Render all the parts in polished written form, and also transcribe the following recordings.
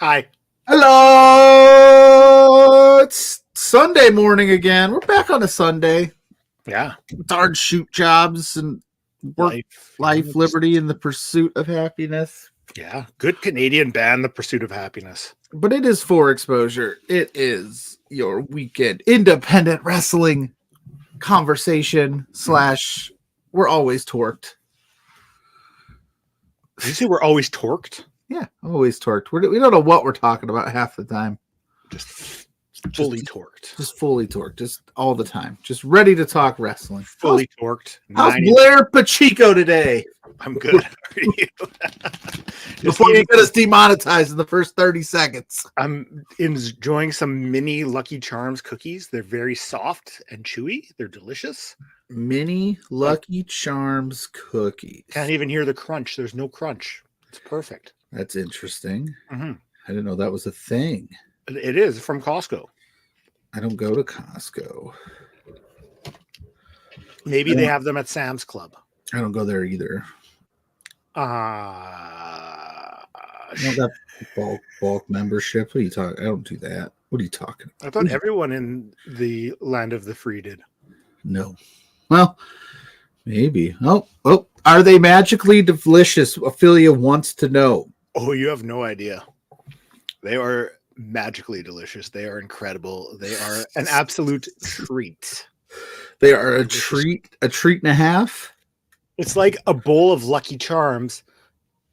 Hi. Hello! It's Sunday morning again. We're back on a Sunday. Yeah. It's hard shoot jobs and work, life, liberty, and the pursuit of happiness. Yeah. Good Canadian band, The Pursuit of Happiness. But it is for exposure. It is your weekend independent wrestling conversation / we're always torqued. Did you say we're always torqued? Yeah, always torqued. We don't know what we're talking about half the time. Just fully torqued. Just fully torqued. Just all the time. Just ready to talk wrestling. Fully torqued. How's Blair Pacheco today? I'm good. How are you? Before you get us demonetized in the first 30 seconds. I'm enjoying some mini Lucky Charms cookies. They're very soft and chewy. They're delicious. Mini Lucky Charms cookies. Can't even hear the crunch. There's no crunch. It's perfect. That's interesting. Mm-hmm. I didn't know that was a thing. It is from Costco. I don't go to Costco. Maybe they have them at Sam's Club. I don't go there either. I don't got bulk membership. What are you talking? I don't do that. What are you talking about? I thought everyone in the land of the free did. No. Well, maybe. Oh, are they magically delicious? Ophelia wants to know. Oh, you have no idea. They are magically delicious. They are incredible. They are an absolute treat. They are a treat and a half. It's like a bowl of Lucky Charms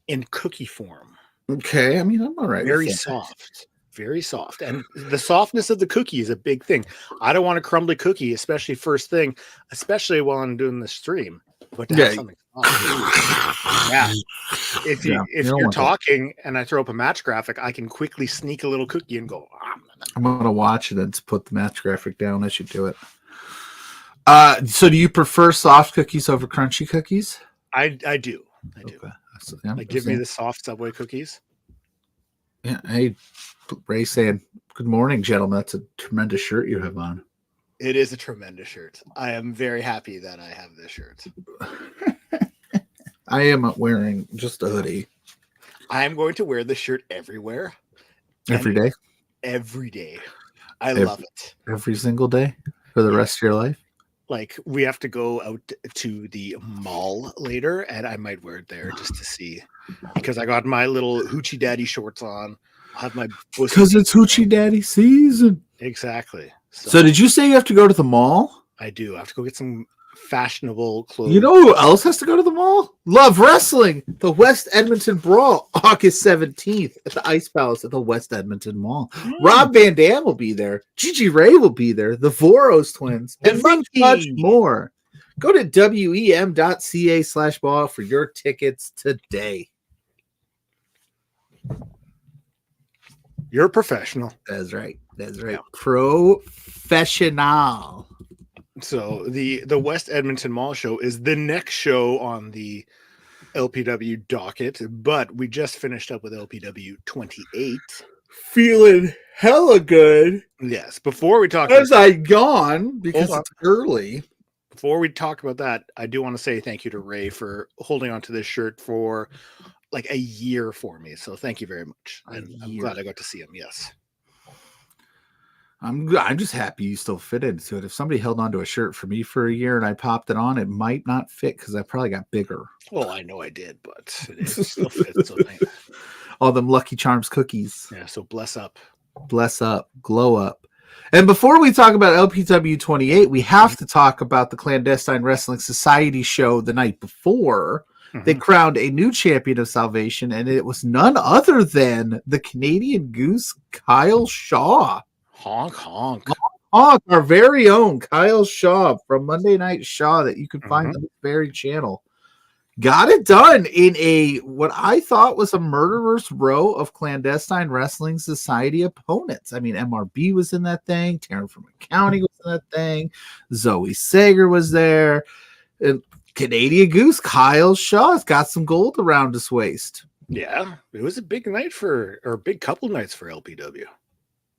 in cookie form. Okay, I mean, I'm all right. Very soft. Very soft. And the softness of the cookie is a big thing. I don't want a crumbly cookie, especially first thing, especially while I'm doing the stream. But to have something soft. Yeah. If you're talking and I throw up a match graphic, I can quickly sneak a little cookie and go. I'm gonna watch it and put the match graphic down as you do it. So do you prefer soft cookies over crunchy cookies? I do. Okay. Like give me the soft Subway cookies. Yeah. Hey, Ray saying, "Good morning, gentlemen. That's a tremendous shirt you have on." It is a tremendous shirt. I am very happy that I have this shirt. I am wearing just a hoodie. I am going to wear this shirt everywhere. Every day? Every day. I love it. Every single day for the rest of your life? Like, we have to go out to the mall later, and I might wear it there just to see. Because I got my little Hoochie Daddy shorts on. I have my... Because it's Hoochie Daddy season. Exactly. So did you say you have to go to the mall? I do. I have to go get some fashionable clothes. You know who else has to go to the mall? Love Wrestling. The West Edmonton Brawl, August 17th at the Ice Palace at the West Edmonton Mall. Rob Van Dam will be there. Gigi Ray will be there. The Voros twins. And much more. Go to wem.ca/ball for your tickets today. You're a professional. That's right. Yeah. Professional. So the West Edmonton Mall show is the next show on the LPW docket, but we just finished up with LPW 28. Feeling hella good. Yes. Before we talk because it's early. Before we talk about that, I do want to say thank you to Ray for holding on to this shirt for like a year for me. So thank you very much. I'm glad I got to see him. Yes. I'm just happy you still fit into it. If somebody held onto a shirt for me for a year and I popped it on, it might not fit because I probably got bigger. Well, I know I did, but it still fits. So all them Lucky Charms cookies. Yeah, so bless up, glow up. And before we talk about LPW 28, we have to talk about the Clandestine Wrestling Society show the night before. They crowned a new champion of Salvation, and it was none other than the Canadian Goose, Kyle Shaw. Honk, honk. Honk, our very own Kyle Shaw from Monday Night Shaw that you can find on this very channel. Got it done in what I thought was a murderer's row of Clandestine Wrestling Society opponents. I mean, MRB was in that thing. Taryn from County was in that thing. Zoe Sager was there. And Canadian Goose, Kyle Shaw's got some gold around his waist. Yeah, it was a big night big couple nights for LPW.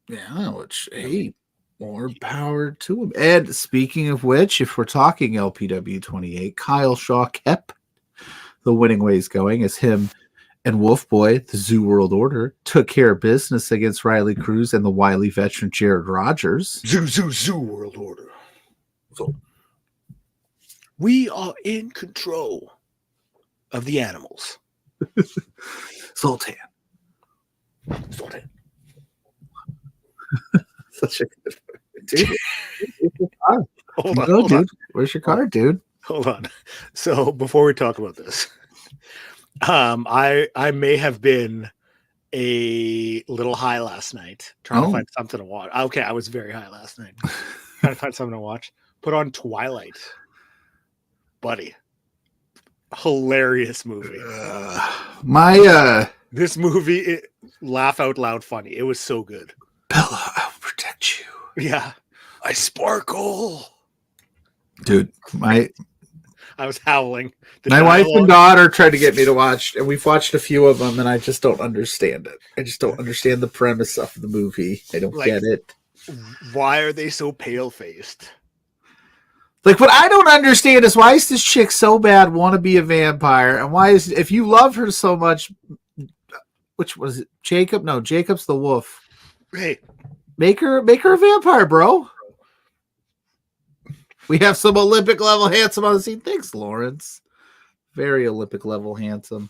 Yeah, which, hey, more power to him. And speaking of which, if we're talking LPW 28, Kyle Shaw kept the winning ways going as him And Wolf Boy, the Zoo World Order, took care of business against Riley Cruz and the wily veteran Jared Rogers. Zoo World Order. So, we are in control of the animals. Sultan. Such a good dude. Hold on. Where's your card, dude? Hold on. So before we talk about this, I may have been a little high last night trying to find something to watch. Okay, I was very high last night trying to find something to watch. Put on Twilight, buddy. Hilarious movie. This movie, laugh out loud funny. It was so good. Bella, I'll protect you. Yeah, I sparkle, dude. I was howling. My wife and daughter tried to get me to watch, and we've watched a few of them, and I just don't understand it. I just don't understand the premise of the movie. I don't get it. Why are they so pale-faced? Like, what I don't understand is why is this chick so bad want to be a vampire, and why is, if you love her so much, which was it, Jacob? No, Jacob's the wolf. Hey, make her a vampire, bro. We have some Olympic level handsome on the scene. Thanks, Lawrence. Very Olympic level handsome.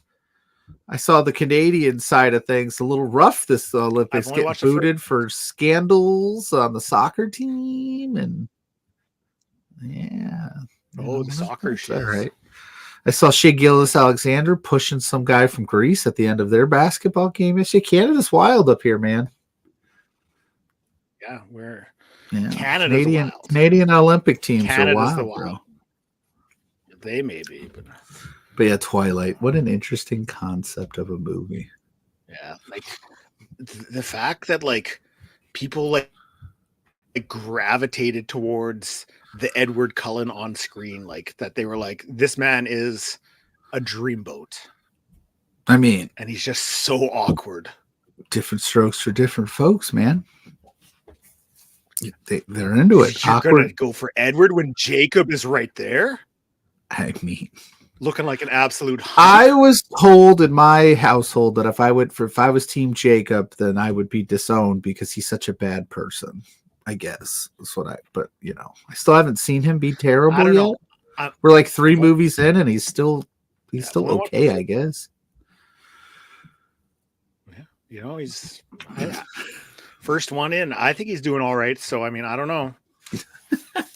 I saw the Canadian side of things a little rough this Olympics, getting booted for scandals on the soccer team, and yeah. Oh, the soccer shit. Right. I saw Shea Gilgeous-Alexander pushing some guy from Greece at the end of their basketball game. Yesterday. Canada's wild up here, man. Yeah, we're Canadian Olympic teams Canada's are wild, bro. They may be, but yeah, Twilight. What an interesting concept of a movie. Yeah, like the fact that like people like gravitated towards the Edward Cullen on screen, like that they were like, this man is a dreamboat. I mean, and he's just so awkward. Different strokes for different folks, man. They're into it. You're going to go for Edward when Jacob is right there? I mean, looking like an absolute hype. I was told in my household that if I was Team Jacob, then I would be disowned because he's such a bad person. I guess that's what but you know, I still haven't seen him be terrible yet. We're like 3 movies in, and he's still okay, I guess. Yeah, you know, he's first one in. I think he's doing all right. So I mean, I don't know.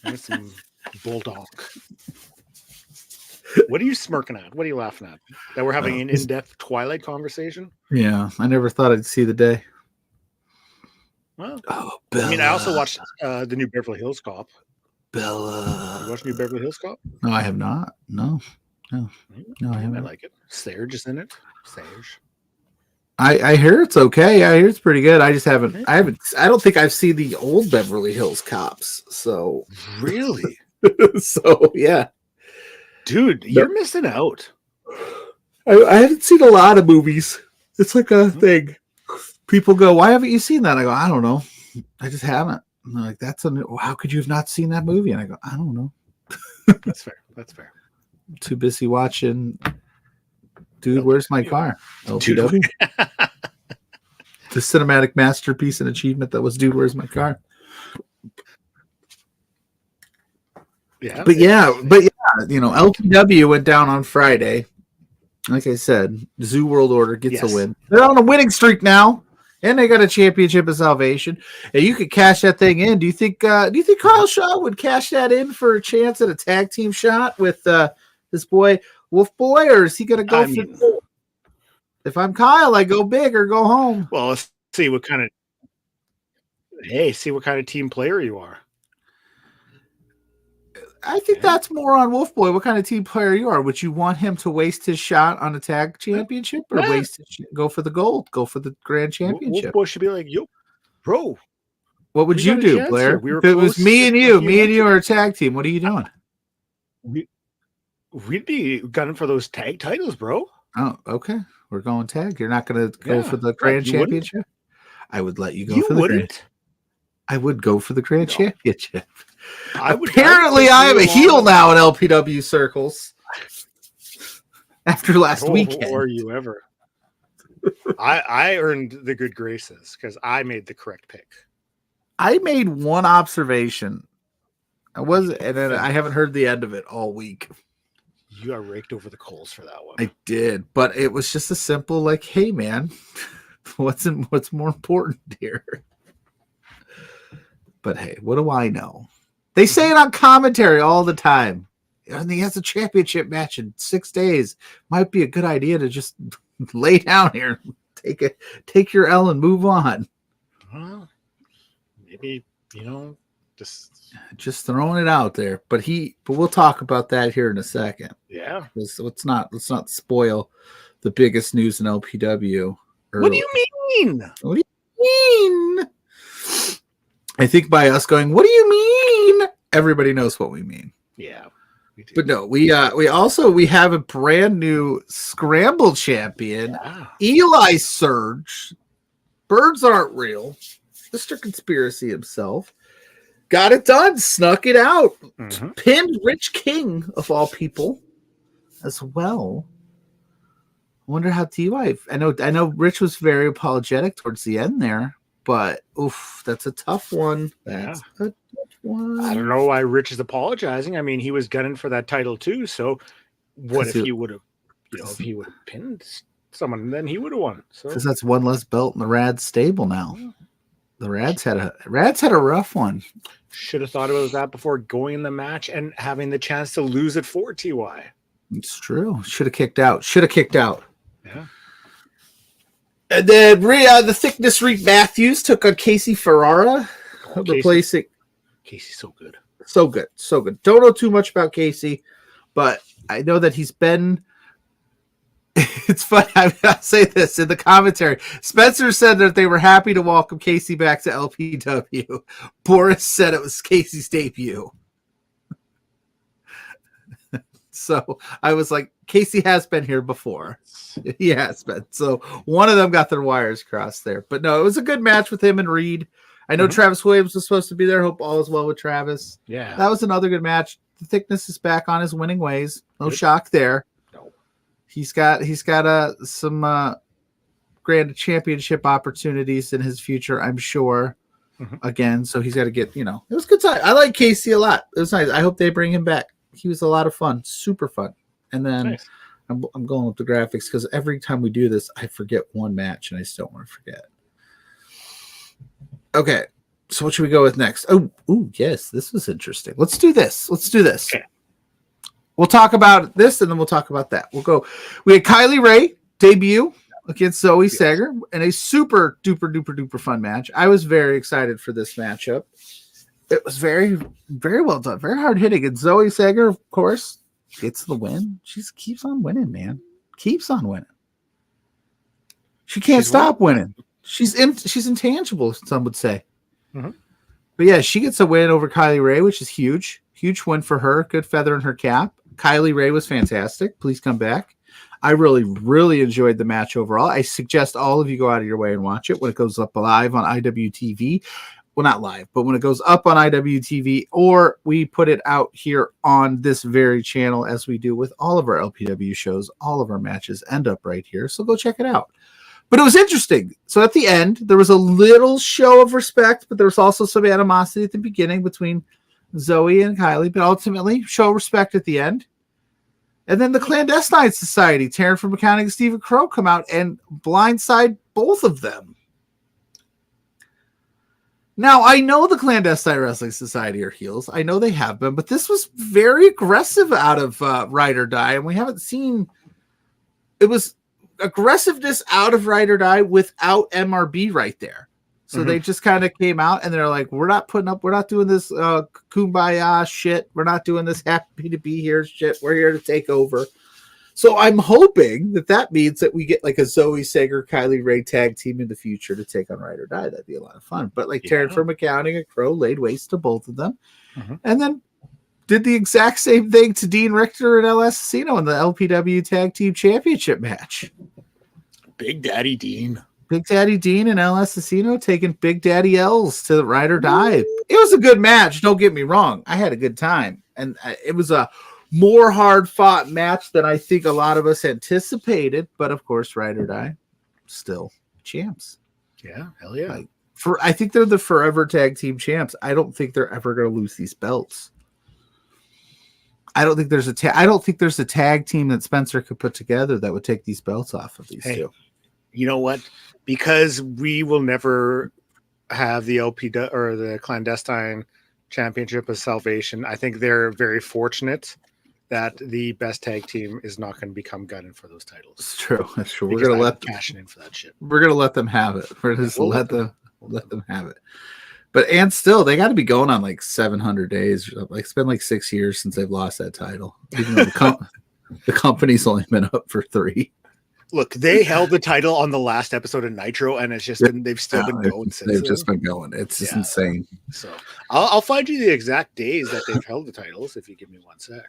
There's some bulldog. What are you smirking at? What are you laughing at? That we're having an in-depth Twilight conversation? Yeah, I never thought I'd see the day. Well, I mean, I also watched the new Beverly Hills Cop. Bella. You watched New Beverly Hills Cop? No, I have not. No, I haven't. I like it. Serge is in it. Serge. I hear it's okay. I hear it's pretty good. I just haven't. I don't think I've seen the old Beverly Hills Cops. So really, so yeah, dude, you're missing out. I haven't seen a lot of movies. It's like a thing. People go, "Why haven't you seen that?" I go, "I don't know. I just haven't." And they're like, how could you have not seen that movie? And I go, "I don't know." That's fair. That's fair. I'm too busy watching. Dude, where's my car? LPW. The cinematic masterpiece and achievement that was Dude, Where's My Car? Yeah. But yeah, you know, LPW went down on Friday. Like I said, Zoo World Order gets a win. They're on a winning streak now, and they got a championship of salvation. And you could cash that thing in. Do you think Kyle Shaw would cash that in for a chance at a tag team shot with this boy Wolf Boy, or is he going to go for? If I'm Kyle, I go big or go home. Well, let's see what kind of team player you are. I think that's more on Wolf Boy. What kind of team player you are? Would you want him to waste his shot on a tag championship, or go for the gold, go for the grand championship? Wolf Boy should be like, yo, bro. What would you do, Blair? If it was me and you are a tag team, what are you doing? We'd be gunning for those tag titles, bro. Oh, okay. We're going tag. You're not going to go for the grand championship? I would let you go for the grand. I would go for the grand championship. Apparently, I am a heel now in LPW circles. After last weekend. Or you ever. I earned the good graces because I made the correct pick. I made one observation. And then I haven't heard the end of it all week. You got raked over the coals for that one. I did, but it was just a simple like, hey man, what's more important here? But hey, what do I know? They say it on commentary all the time. And he has a championship match in 6 days. Might be a good idea to just lay down here, take your L and move on. Well, maybe, just throwing it out there. But we'll talk about that here in a second. Yeah. Let's not spoil the biggest news in LPW. What do you mean? What do you mean? I think by us going, what do you mean? Everybody knows what we mean. Yeah. We do. But no, we have a brand new Scramble champion, Eli Surge. Birds aren't real. Mr. Conspiracy himself got it done, snuck it out, pinned Rich King of all people as well. I wonder how TY. I know Rich was very apologetic towards the end there, but oof, that's a tough one. That's a tough one. I don't know why Rich is apologizing. I mean, he was gunning for that title too. So what if he would have, if he would have pinned someone, then he would have won. So because that's one less belt in the Rad stable now. The Rads had a rough one. Should have thought about that before going in the match and having the chance to lose it for TY. It's true. Should have kicked out. Yeah. And then the Thickness Reed Matthews took on Casey Ferrara, replacing. Casey's so good. So good. Don't know too much about Casey, but I know that he's been. It's funny. I'll say this in the commentary. Spencer said that they were happy to welcome Casey back to LPW. Boris said it was Casey's debut. So I was like, Casey has been here before. He has been. So one of them got their wires crossed there. But no, it was a good match with him and Reed. I know Travis Williams was supposed to be there. Hope all is well with Travis. Yeah. That was another good match. The Thickness is back on his winning ways. No shock there. No. He's got some grand championship opportunities in his future, I'm sure. Again, so he's got to get, it was a good time. I like Casey a lot. It was nice. I hope they bring him back. He was a lot of fun, super fun. And then nice. I'm going with the graphics because every time we do this, I forget one match and I still want to forget. Okay, so what should we go with next? Oh, yes, this was interesting. Let's do this. Okay. We'll talk about this and then we'll talk about that. We had Kylie Ray debut against Zoe Sager in a super duper fun match. I was very excited for this matchup. It was very, very well done, very hard hitting. And Zoe Sager, of course, gets the win. She keeps on winning, man. Keeps on winning. She can't stop winning. She's intangible, some would say. But yeah, she gets a win over Kylie Ray, which is huge. Huge win for her. Good feather in her cap. Kylie Ray was fantastic. Please come back. I really, really enjoyed the match overall. I suggest all of you go out of your way and watch it when it goes up live on IWTV. Well, not live, but when it goes up on IWTV, or we put it out here on this very channel as we do with all of our LPW shows. All of our matches end up right here, so go check it out. But it was interesting. So at the end, there was a little show of respect, but there was also some animosity at the beginning between Zoe and Kylie, but ultimately show respect at the end. And then the Clandestine Society, Taryn from Accounting and Stephen Crow, come out and blindside both of them. Now, I know the Clandestine Wrestling Society are heels. I know they have been, but this was very aggressive out of Ride or Die, and we haven't seen... It was aggressiveness out of Ride or Die without MRB right there. So they just kind of came out, and they're like, we're not doing this kumbaya shit. We're not doing this happy to be here shit. We're here to take over. So I'm hoping that means that we get like a Zoe Sager, Kylie Ray tag team in the future to take on Ride or Die. That'd be a lot of fun. But like Taryn from Accounting and Crow laid waste to both of them. And then did the exact same thing to Dean Richter and LS Casino in the LPW Tag Team Championship match. Big Daddy Dean And LS Casino taking Big Daddy L's to the Ride or Die. It was a good match. Don't get me wrong. I had a good time. And it was a more hard-fought match than I think a lot of us anticipated. But, of course, Ride or Die. still champs. Yeah, hell yeah. Like, I think they're the forever tag team champs. I don't think they're ever going to lose these belts. I don't think there's a tag team that Spencer could put together that would take these belts off of these two. You know what? Because we will never have the LP or the clandestine championship of salvation. I think they're very fortunate that the best tag team is not going to become gunning for those titles. It's true. That's true. We're going to let them cash in for that shit. We're going to let them have it. We're just let them have it. But and still, they got to be going on like 700 days. Like it's been like 6 years since they've lost that title. Even though the company's only been up for 3. Look, they held the title on the last episode of Nitro, and it's just been they've still been going since. They've just been going. It's just insane. So I'll find you the exact days that they've held the titles if you give me 1 sec.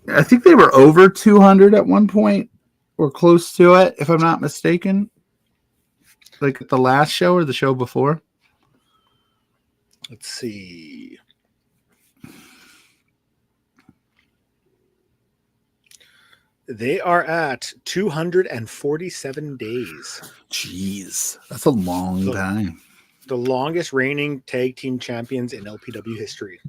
I think they were over 200 at one point, or close to it, if I'm not mistaken. Like the last show or the show before. Let's see. They are at 247 days. Jeez, that's a long time. The longest reigning tag team champions in LPW history.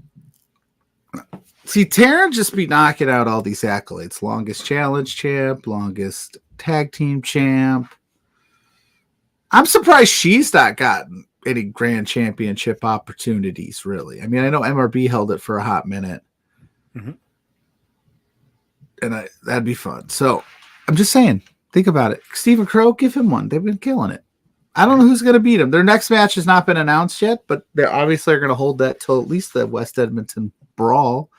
See, Taryn just be knocking out all these accolades. Longest challenge champ, longest tag team champ. I'm surprised she's not gotten any grand championship opportunities, really. I mean, I know MRB held it for a hot minute. Mm-hmm. And that'd be fun. So I'm just saying, think about it. Stephen Crow, give him one. They've been killing it. I don't know who's going to beat him. Their next match has not been announced yet, but they're obviously going to hold that till at least the West Edmonton Brawl.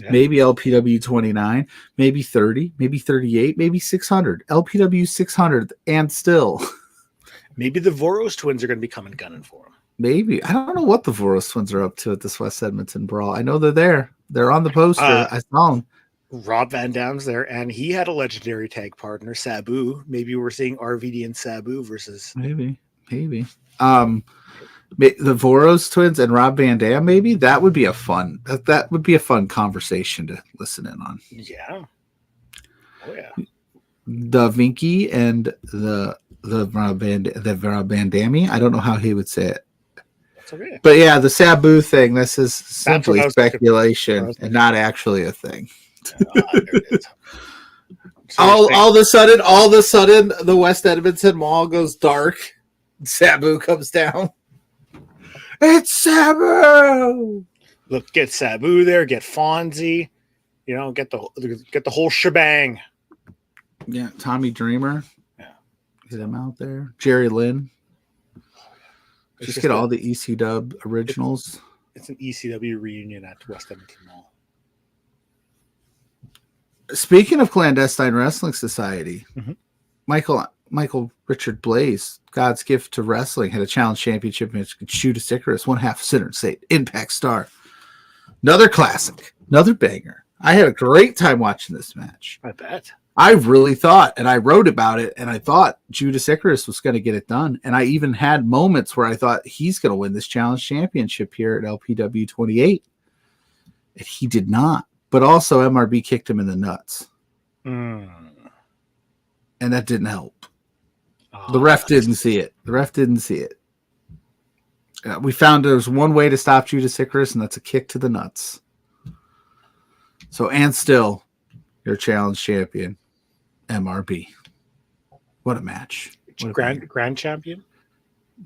Yeah. Maybe LPW 29, maybe 30, maybe 38, maybe 600. LPW 600, and still. Maybe the Voros twins are going to be coming gunning for him. Maybe. I don't know what the Voros twins are up to at this West Edmonton Brawl. I know they're there. They're on the poster. I saw them. Rob Van Dam's there, and he had a legendary tag partner, Sabu. Maybe we're seeing RVD and Sabu versus... Maybe. The Voros twins and Rob Van Dam, maybe? That would be a fun... That would be a fun conversation to listen in on. Yeah. Oh, yeah. The Vinky and the Rob Van Dam. I don't know how he would say it. That's okay. But yeah, the Sabu thing, this is simply speculation and not actually a thing. All of a sudden, the West Edmonton Mall goes dark. Sabu comes down. It's Sabu. Look, get Sabu there. Get Fonzie. You know, get the whole shebang. Yeah, Tommy Dreamer. Yeah, get him out there. Jerry Lynn. Just get all the ECW originals. It's an ECW reunion at West Edmonton Mall. Speaking of Clandestine Wrestling Society, mm-hmm. Michael Richard Blaze, God's gift to wrestling, had a challenge championship match against Judas Icarus, 1/2 Center State, Impact Star. Another classic, another banger. I had a great time watching this match. I bet. I really thought, and I wrote about it, and I thought Judas Icarus was going to get it done. And I even had moments where I thought he's going to win this challenge championship here at LPW 28. And he did not. But also MRB kicked him in the nuts. And that didn't help. The ref didn't see it. We found there's one way to stop Judas Icarus, and that's a kick to the nuts. So, and still, your challenge champion, MRB. What a match. Grand champion?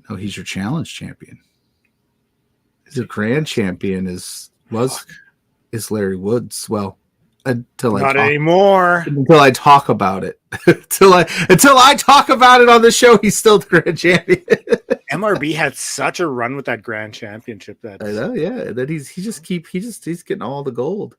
No, he's your challenge champion. Your grand champion is Larry Woods. Well, until I talk about it. until I talk about it on the show, he's still the grand champion. MRB had such a run with that grand championship that I know, yeah. That he's getting all the gold.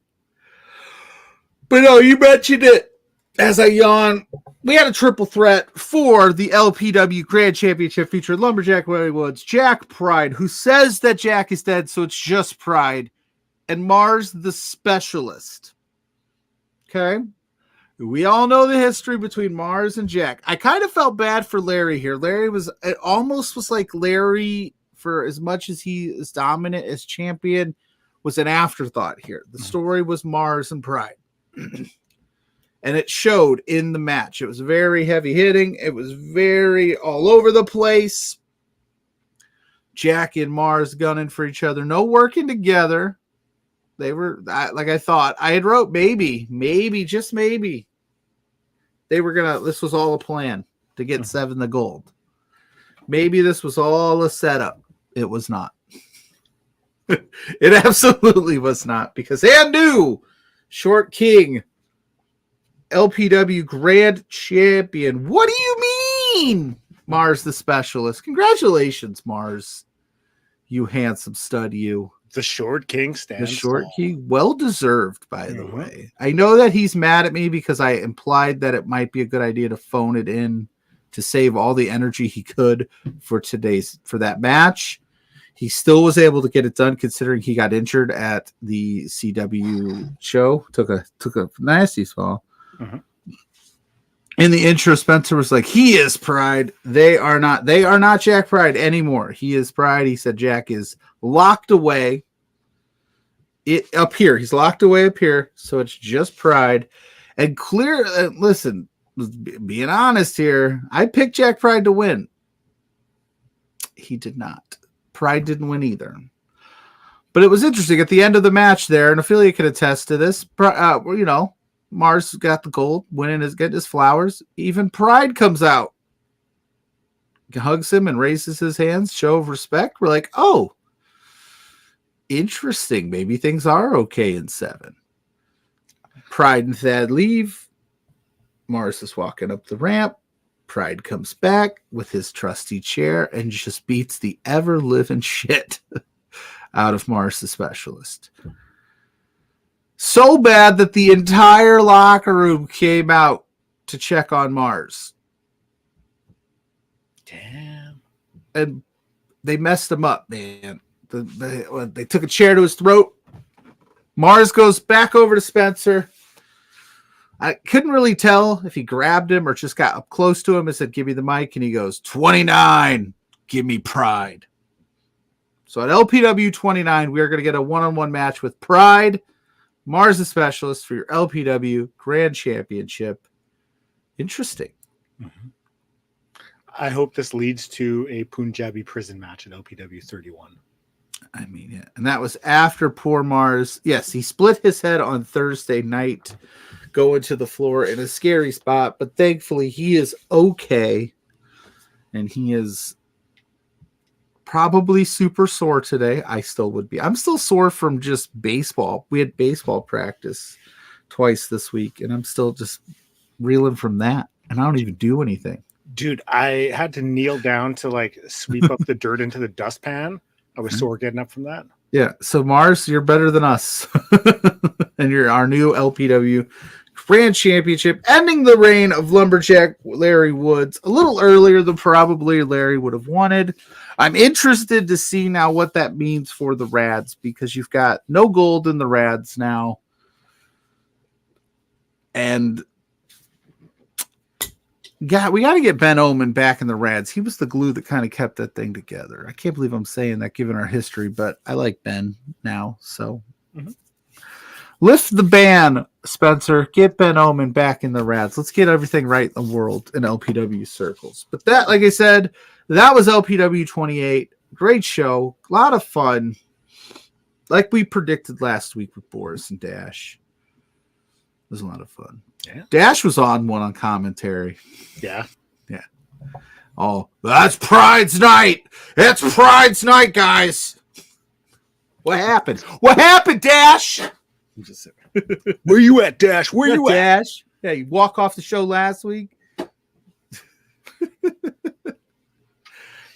But no, you mentioned it as I yawn. We had a triple threat for the LPW Grand Championship featuring Lumberjack Larry Woods, Jack Pride, who says that Jack is dead, so it's just Pride, and Mars the Specialist. Okay? We all know the history between Mars and Jack. I kind of felt bad for Larry here. It almost was like Larry, for as much as he is dominant as champion, was an afterthought here. The story was Mars and Pride. And it showed in the match. It was very heavy hitting. It was very all over the place. Jack and Mars gunning for each other. No working together. They were, like I thought. I had wrote maybe, just maybe. They were going to, this was all a plan to get 7 the gold. Maybe this was all a setup. It was not. It absolutely was not. Because they knew Short King, LPW Grand Champion. What do you mean? Mars the Specialist. Congratulations, Mars. You handsome stud, you. The Short King stands. The Short King. Well deserved, by the way. I know that he's mad at me because I implied that it might be a good idea to phone it in to save all the energy he could for that match. He still was able to get it done considering he got injured at the CW show. Took a nasty fall. In the intro, Spencer was like, he is Pride. They are not Jack Pride anymore. He is Pride. He said Jack is locked away up here. He's locked away up here. So it's just Pride. And listen, being honest here, I picked Jack Pride to win. He did not. Pride didn't win either. But it was interesting at the end of the match there, and Ophelia could attest to this. Mars got the gold, getting his flowers. Even Pride comes out, hugs him, and raises his hands, show of respect. We're like, oh, interesting. Maybe things are okay in 7. Pride and Thad leave. Mars is walking up the ramp. Pride comes back with his trusty chair and just beats the ever-living shit out of Mars the Specialist. So bad that the entire locker room came out to check on Mars. Damn. And they messed him up, man. They took a chair to his throat. Mars goes back over to Spencer. I couldn't really tell if he grabbed him or just got up close to him and said, give me the mic. And he goes, 29, give me Pride. So at LPW 29, we are going to get a one-on-one match with Pride, Mars the Specialist, for your LPW Grand Championship. Interesting. I hope this leads to a Punjabi prison match at LPW 31. I mean, yeah. And that was after poor Mars. Yes, he split his head on Thursday night going to the floor in a scary spot, but thankfully he is okay. And he is probably super sore today. I still would be. I'm still sore from just baseball. We had baseball practice twice this week, and I'm still just reeling from that. And I don't even do anything. Dude, I had to kneel down to sweep up the dirt into the dustpan. I was sore getting up from that. Yeah. So Mars, you're better than us. And you're our new LPW Grand Championship, ending the reign of Lumberjack Larry Woods a little earlier than probably Larry would have wanted. I'm interested to see now what that means for the Rads, because you've got no gold in the Rads now. And we got to get Ben Oman back in the Rads. He was the glue that kind of kept that thing together. I can't believe I'm saying that given our history, but I like Ben now. So lift the ban, Spencer. Get Ben Oman back in the Rads. Let's get everything right in the world in LPW circles. But that, like I said, that was LPW 28. Great show. A lot of fun. Like we predicted last week with Boris and Dash. It was a lot of fun. Yeah. Dash was on one on commentary. Yeah. Yeah. Oh, that's Pride's night. It's Pride's night, guys. What happened? What happened, Dash? Where you at, Dash? Where you at? Dash? Yeah, you walk off the show last week.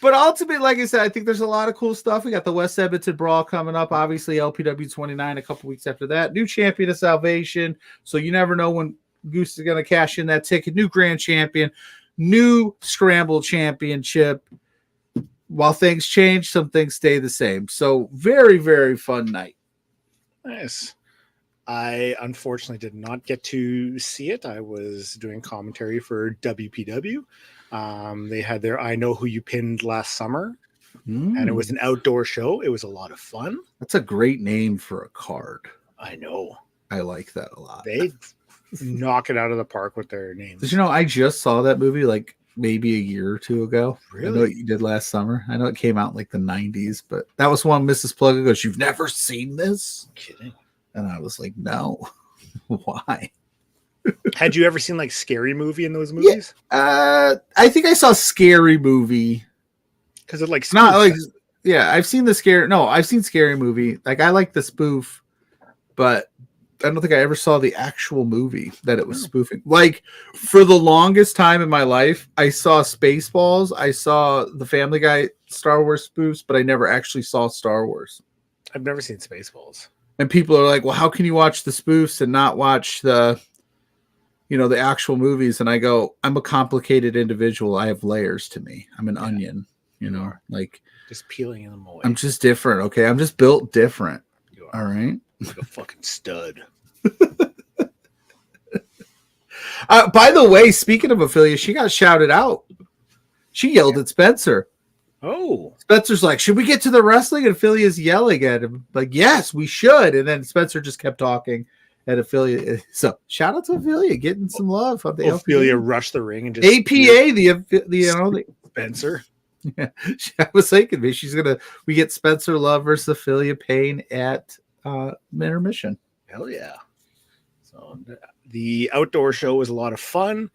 But ultimately, like I said, I think there's a lot of cool stuff. We got the West Edmonton Brawl coming up. Obviously, LPW 29 a couple weeks after that. New champion of Salvation. So you never know when Goose is going to cash in that ticket. New Grand Champion. New Scramble Championship. While things change, some things stay the same. So very, very fun night. Nice. I unfortunately did not get to see it. I was doing commentary for WPW. They had their I Know Who You Pinned last summer, and it was an outdoor show. It was a lot of fun. That's a great name for a card. I know. I like that a lot. They knock it out of the park with their names. Did you know I just saw that movie like maybe a year or two ago? Really? I know what you did last summer. I know it came out in like the 90s, but that was one Mrs. Plugger goes, "You've never seen this?" Kidding. And I was like, "No." Why? Had you ever seen like Scary Movie in those movies? I think I saw Scary Movie. Because it like Not like, yeah, I've seen I've seen Scary Movie. Like, I like the spoof, but I don't think I ever saw the actual movie that it was spoofing. Like, for the longest time in my life, I saw Spaceballs, I saw the Family Guy Star Wars spoofs, but I never actually saw Star Wars. I've never seen Spaceballs. And people are like, "Well, how can you watch the spoofs and not watch the actual movies?" And I go, "I'm a complicated individual. I have layers to me. I'm an onion, like just peeling them away. I'm just different. Okay. I'm just built different. You are. All right. Like a fucking stud." By the way, speaking of Ophelia, she got shouted out. She yelled at Spencer. Oh. Spencer's like, "Should we get to the wrestling?" And Ophelia's yelling at him. Like, "Yes, we should." And then Spencer just kept talking. And Ophelia, so shout out to Ophelia getting some love on the Ophelia rushed the ring and just APA the Spencer. Yeah, I was thinking maybe we get Spencer Love versus Ophelia Payne at intermission. Hell yeah. So the outdoor show was a lot of fun.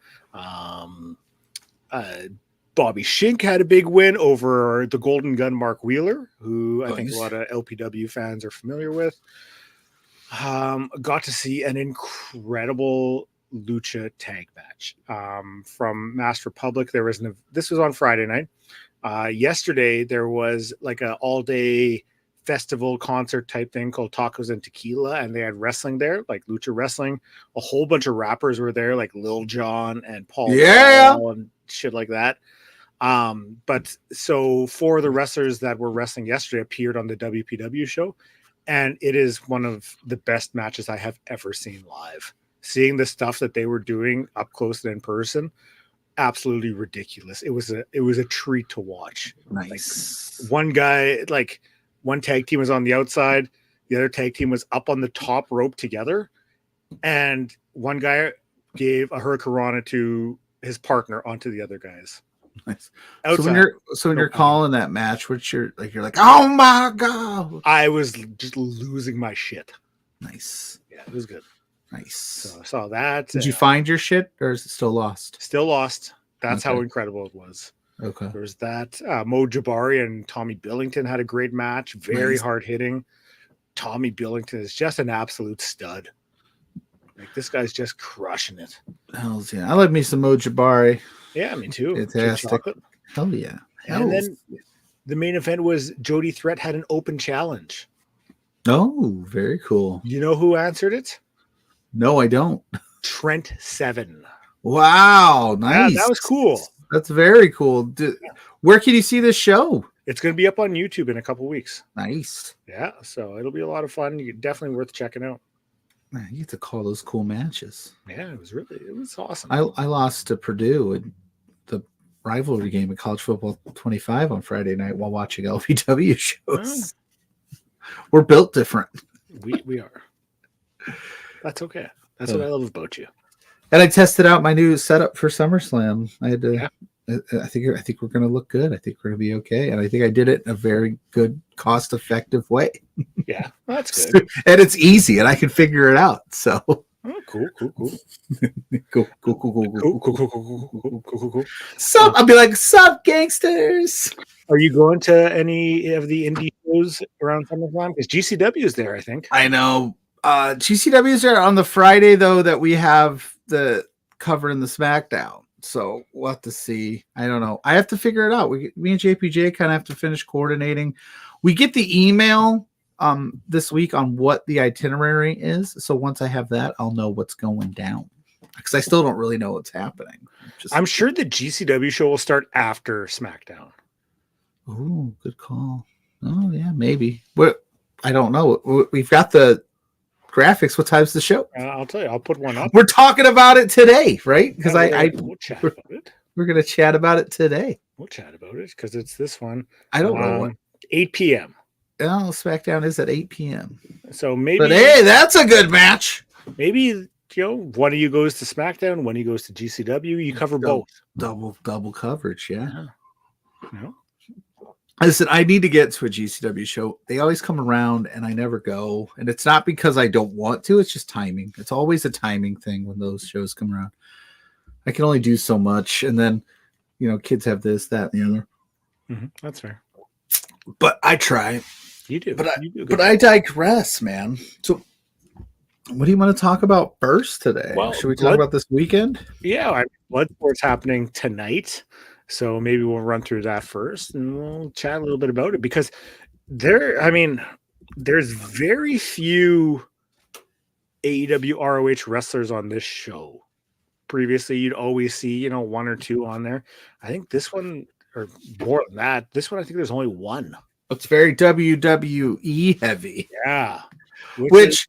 Bobby Schink had a big win over the Golden Gun Mark Wheeler, who I think a lot of LPW fans are familiar with. Got to see an incredible lucha tag match from Master Republic. This was on Friday night. Yesterday there was like an all-day festival concert type thing called Tacos and Tequila, and they had wrestling there, like lucha wrestling. A whole bunch of rappers were there, like Lil Jon and Paul Wall and shit like that. But so 4 of the wrestlers that were wrestling yesterday appeared on the WPW show, and it is one of the best matches I have ever seen live. Seeing the stuff that they were doing up close and in person, absolutely ridiculous. It was a treat to watch. Nice. Like, one guy, like one tag team was on the outside, the other tag team was up on the top rope together, and one guy gave a hurricanrana to his partner onto the other guys. Nice. Outside. So when you're calling that match, you're like, "Oh my god!" I was just losing my shit. Nice. Yeah, it was good. Nice. So I saw that. Did you find your shit, or is it still lost? Still lost. That's how incredible it was. Okay. There was that. Mo Jabari and Tommy Billington had a great match. Very hard hitting. Tommy Billington is just an absolute stud. Like, this guy's just crushing it. Hells yeah. I like me some Mo Jabari. Yeah, me too. Fantastic. Hell yeah. And then the main event was Jody Threat had an open challenge. Oh, very cool. You know who answered it? No, I don't. Trent Seven. Wow, nice. Yeah, that was cool. That's very cool. Where can you see this show? It's going to be up on YouTube in a couple weeks. Nice. Yeah, so it'll be a lot of fun. Definitely worth checking out. Man, you get to call those cool matches. Yeah, it was awesome. I lost to Purdue in the rivalry game of College Football 25 on Friday night while watching LPW shows. Oh. We're built different. We are. That's okay. That's what I love about you. And I tested out my new setup for SummerSlam. I had to. Yeah. I think we're going to look good. I think we're going to be okay, and I think I did it in a very good, cost-effective way. Yeah, that's good. And it's easy, and I can figure it out. So, cool. Sup? I'll be like, "Sup, gangsters." Are you going to any of the indie shows around SummerSlam? Because GCW is there, I think. I know. GCW is there on the Friday though that we have the cover in the SmackDown. So we'll have to see. I don't know. I have to figure it out. Me and JPJ kind of have to finish coordinating. We get the email this week on what the itinerary is. So once I have that, I'll know what's going down. Because I still don't really know what's happening. I'm sure the GCW show will start after SmackDown. Oh, good call. Oh yeah, maybe. I don't know. We've got the graphics. What time's the show? I'll tell you. I'll put one up. We're talking about it today, right? Because we'll chat about it. We're going to chat about it today. We'll chat about it because it's this one. I don't know what. 8 p.m. Oh, SmackDown is at 8 p.m. So maybe. But hey, that's a good match. Maybe one of you goes to SmackDown, one of you goes to GCW. You cover both. Double coverage, yeah. Yeah. Listen, I need to get to a GCW show. They always come around and I never go. And it's not because I don't want to, it's just timing. It's always a timing thing when those shows come around. I can only do so much. And then, kids have this, that, and the other. Mm-hmm. That's fair. But I try. You do. But I digress, man. So what do you want to talk about first today? Well, should we talk about this weekend? Yeah, Bloodsport's happening tonight. So maybe we'll run through that first and we'll chat a little bit about it because there's very few AEW ROH wrestlers on this show. Previously, you'd always see, one or two on there. I think this one, or more than that, I think there's only one. It's very WWE heavy. Yeah. Which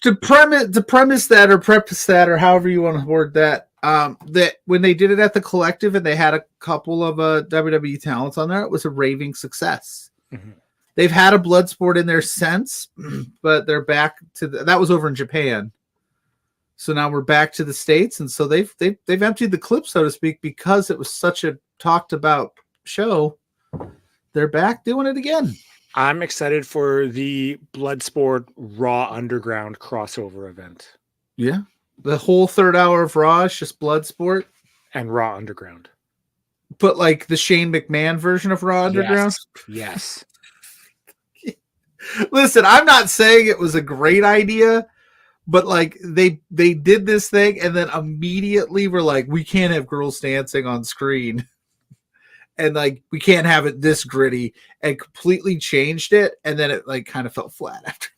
to premise that or however you want to word that, that when they did it at the Collective and they had a couple of WWE talents on there, it was a raving success. Mm-hmm. They've had a Bloodsport in there since, but they're back to that was over in Japan. So now we're back to the States, and so they've emptied the clip, so to speak, because it was such a talked about show. They're back doing it again. I'm excited for the Bloodsport Raw Underground crossover event. Yeah. The whole third hour of Raw is just Bloodsport. And Raw Underground. But like the Shane McMahon version of Raw Underground? Yes. Listen, I'm not saying it was a great idea, but like they did this thing and then immediately were like, we can't have girls dancing on screen. And like we can't have it this gritty, and completely changed it, and then it like kind of fell flat after.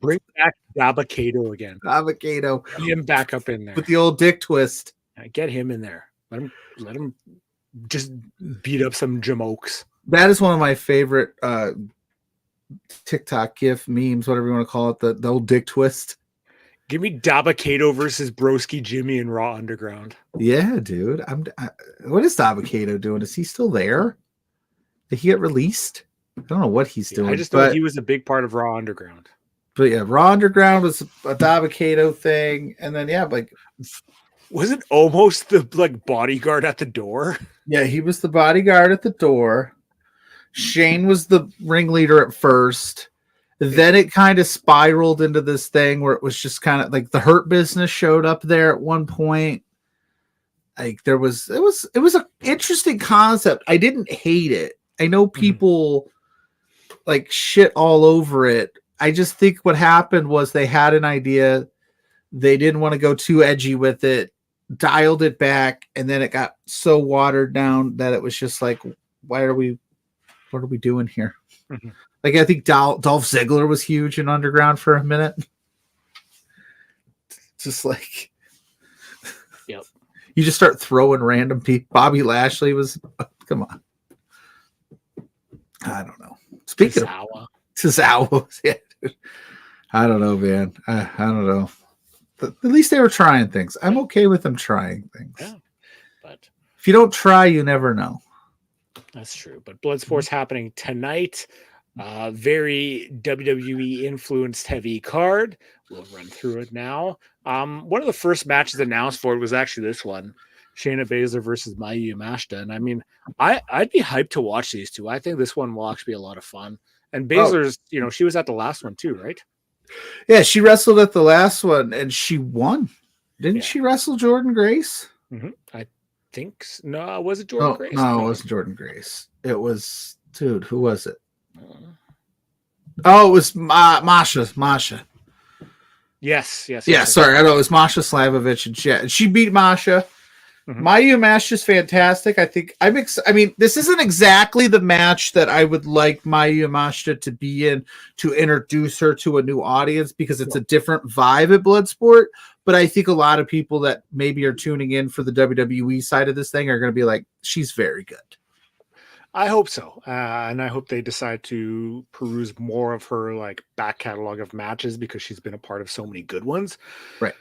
Bring back Dabba-Kato again. Dabba-Kato. Get him back up in there with the old dick twist. Get him in there. Let him just beat up some jamokes. That is one of my favorite TikTok GIF memes, whatever you want to call it. The old dick twist. Give me Dabba-Kato versus Broski Jimmy in Raw Underground. Yeah, dude. What is Dabba-Kato doing? Is he still there? Did he get released? I don't know what he's doing. I just know he was a big part of Raw Underground. But yeah, Raw Underground was a Dabba-Kato thing, and then was it almost the bodyguard at the door? Yeah, he was the bodyguard at the door. Shane was the ringleader at first. Then it kind of spiraled into this thing where it was just kind of like the Hurt Business showed up there at one point. Like it was an interesting concept. I didn't hate it. I know people like shit all over it. I just think what happened was they had an idea. They didn't want to go too edgy with it, dialed it back, and then it got so watered down that it was just like, what are we doing here? Mm-hmm. Like, I think Dolph Ziggler was huge in Underground for a minute. Just like, yep. You just start throwing random people. Bobby Lashley was, come on. I don't know. Speaking of Tozawa, yeah, dude. I don't know, man. I don't know. But at least they were trying things. I'm okay with them trying things. Yeah, but if you don't try, you never know. That's true. But Bloodsport's happening tonight. Very WWE influenced heavy card. We'll run through it now. One of the first matches announced for it was actually this one, Shayna Baszler versus Mayu Yamashita. And I mean, I'd be hyped to watch these two. I think this one will actually be a lot of fun. And Baszler's, she was at the last one too, right? Yeah, she wrestled at the last one and she won. Didn't she wrestle Jordan Grace? Mm-hmm. I think so. No, was it Jordan Grace? No, it wasn't Jordan Grace. It was, dude, who was it? Oh, it was Masha. Yes. Sorry, I know it was Masha Slavovich, and she beat Masha. Mm-hmm. Mayu Yamashita's fantastic. I think I mean, this isn't exactly the match that I would like Mayu Yamashita to be in to introduce her to a new audience because it's a different vibe at Bloodsport. But I think a lot of people that maybe are tuning in for the WWE side of this thing are going to be like, she's very good. I hope so. And I hope they decide to peruse more of her back catalog of matches because she's been a part of so many good ones. Right.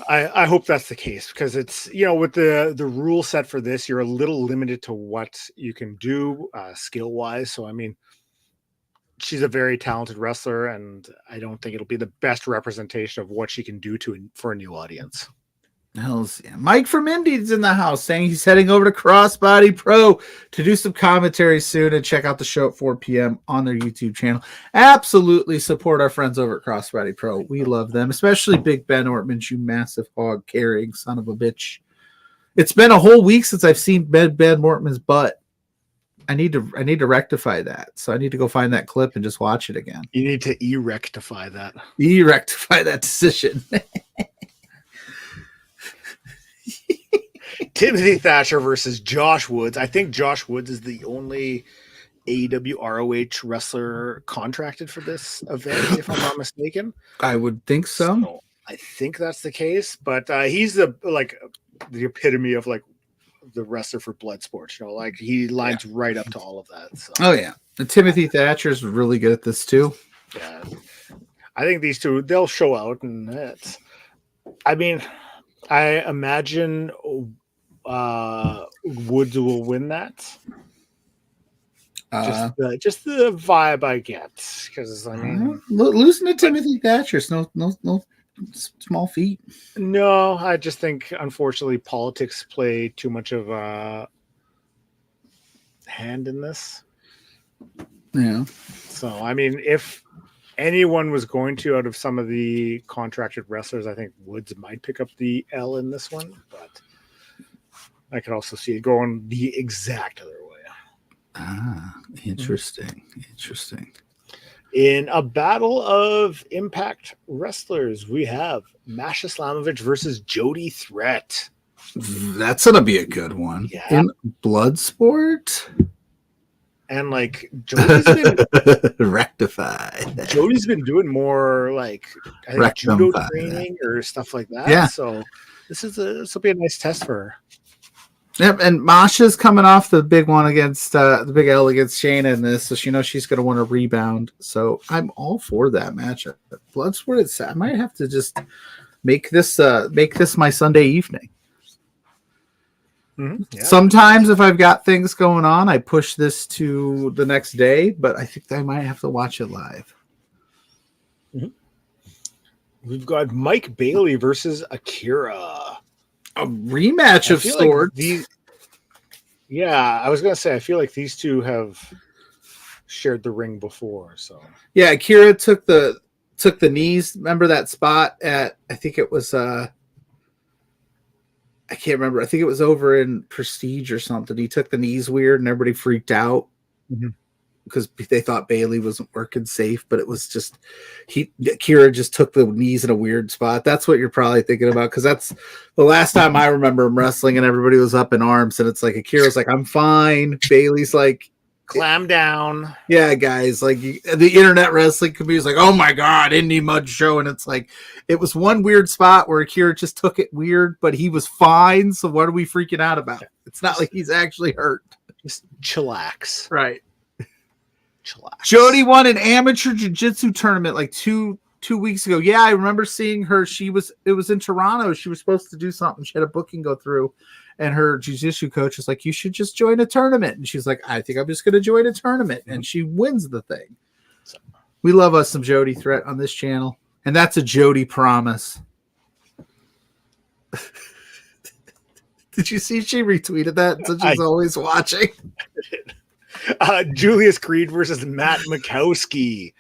I hope that's the case because it's, with the rule set for this, you're a little limited to what you can do skill wise. So, I mean, she's a very talented wrestler, and I don't think it'll be the best representation of what she can do for a new audience. Hells yeah. Mike from Indy's in the house saying he's heading over to Crossbody Pro to do some commentary soon, and check out the show at 4 p.m. on their YouTube channel. Absolutely support our friends over at Crossbody Pro. We love them, especially Big Ben Ortman, you massive hog carrying son of a bitch. It's been a whole week since I've seen Ben Ortman's butt. I need to rectify that. So I need to go find that clip and just watch it again. You need to rectify that. Rectify that decision. Timothy Thatcher versus Josh Woods. I think Josh Woods is the only AEW ROH wrestler contracted for this event, if I'm not mistaken. I would think so. I think that's the case, but he's the epitome of like the wrestler for Bloodsport. You know, like he lines right up to all of that. So. Oh yeah, and Timothy Thatcher's really good at this too. Yeah, I think these two they'll show out, and it's. I mean, I imagine Woods will win that. Just the vibe I get, because I mean, losing to Timothy Thatcher's no small feat. No, I just think unfortunately politics play too much of a hand in this. Yeah. So I mean, if anyone was going to out of some of the contracted wrestlers, I think Woods might pick up the L in this one, but I could also see it going the exact other way. Interesting. Interesting. In a battle of Impact wrestlers, we have Masha Slamovich versus Jody Threat. That's gonna be a good one. Yeah. In Bloodsport. And like Jody's been rectified. Jody's been doing more like I think judo training or stuff like that. Yeah. So this will be a nice test for her. Yep, and Masha's coming off the big one against the big L against Shayna in this, so she knows she's going to want to rebound. So I'm all for that matchup. Bloodsport, I might have to just make this my Sunday evening. Mm-hmm. Yeah. Sometimes if I've got things going on, I push this to the next day, but I think I might have to watch it live. Mm-hmm. We've got Mike Bailey versus Akira. A rematch of sorts. I was gonna say I feel like these two have shared the ring before. So yeah, Akira took the knees. Remember that spot at I think it was I can't remember. I think it was over in Prestige or something. He took the knees weird and everybody freaked out because they thought Bailey wasn't working safe, but it was just Akira just took the knees in a weird spot. That's what you're probably thinking about, because that's the last time I remember him wrestling and everybody was up in arms, and it's like Akira's like, I'm fine. Bailey's like, clam down. Yeah, guys, like the internet wrestling community is like, oh my god, Indie Mud Show, and it's like it was one weird spot where Akira just took it weird, but he was fine. So what are we freaking out about? It's not like he's actually hurt. Just chillax, right? Chillax. Jody won an amateur jiu-jitsu tournament like two weeks ago. Yeah, I remember seeing her. It was in Toronto. She was supposed to do something. She had a booking go through. And her jiu-jitsu coach was like, you should just join a tournament. And she's like, I think I'm just going to join a tournament. And she wins the thing. So, we love us some Jody Threat on this channel. And that's a Jody promise. Did you see she retweeted that? So she's always watching. Julius Creed versus Matt Makowski.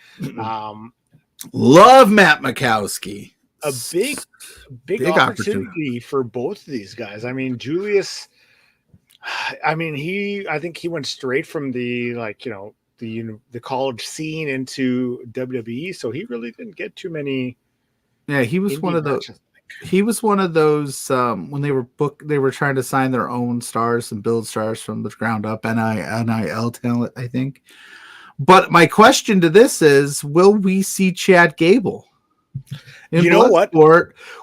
Love Matt Makowski. A big opportunity for both of these guys. I mean, Julius, I think he went straight from the the college scene into WWE, so he really didn't get too many. Yeah, he was one of those. He was one of those when they were trying to sign their own stars and build stars from the ground up, NIL talent, I think. But my question to this is, will we see Chad Gable? You know what?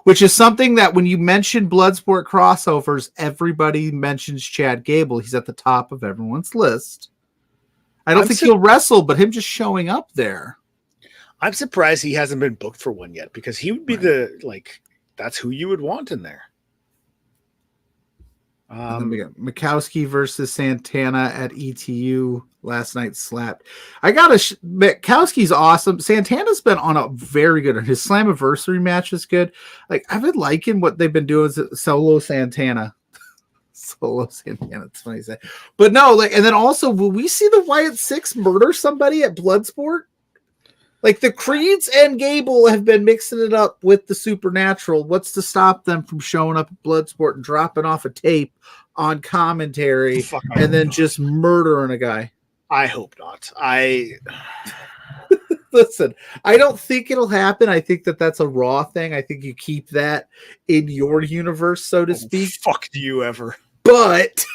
Which is something that when you mention Bloodsport crossovers, everybody mentions Chad Gable. He's at the top of everyone's list. I don't think he'll wrestle, but him just showing up there. I'm surprised he hasn't been booked for one yet, because he would be that's who you would want in there. And then we got Mikowski versus Santana at ETU last night. Slapped. I gotta Mikowski's awesome. Santana's been on a very good. His Slammiversary match is good. Like I've been liking what they've been doing with Solo Santana. Solo Santana. It's funny to say, but no. Like, and then also, will we see the Wyatt Six murder somebody at Bloodsport? Like the Creeds and Gable have been mixing it up with the supernatural. What's to stop them from showing up at Bloodsport and dropping off a tape on commentary and then just murdering a guy? I hope not. Listen, I don't think it'll happen. I think that's a Raw thing. I think you keep that in your universe, so to speak. Fuck do you ever. But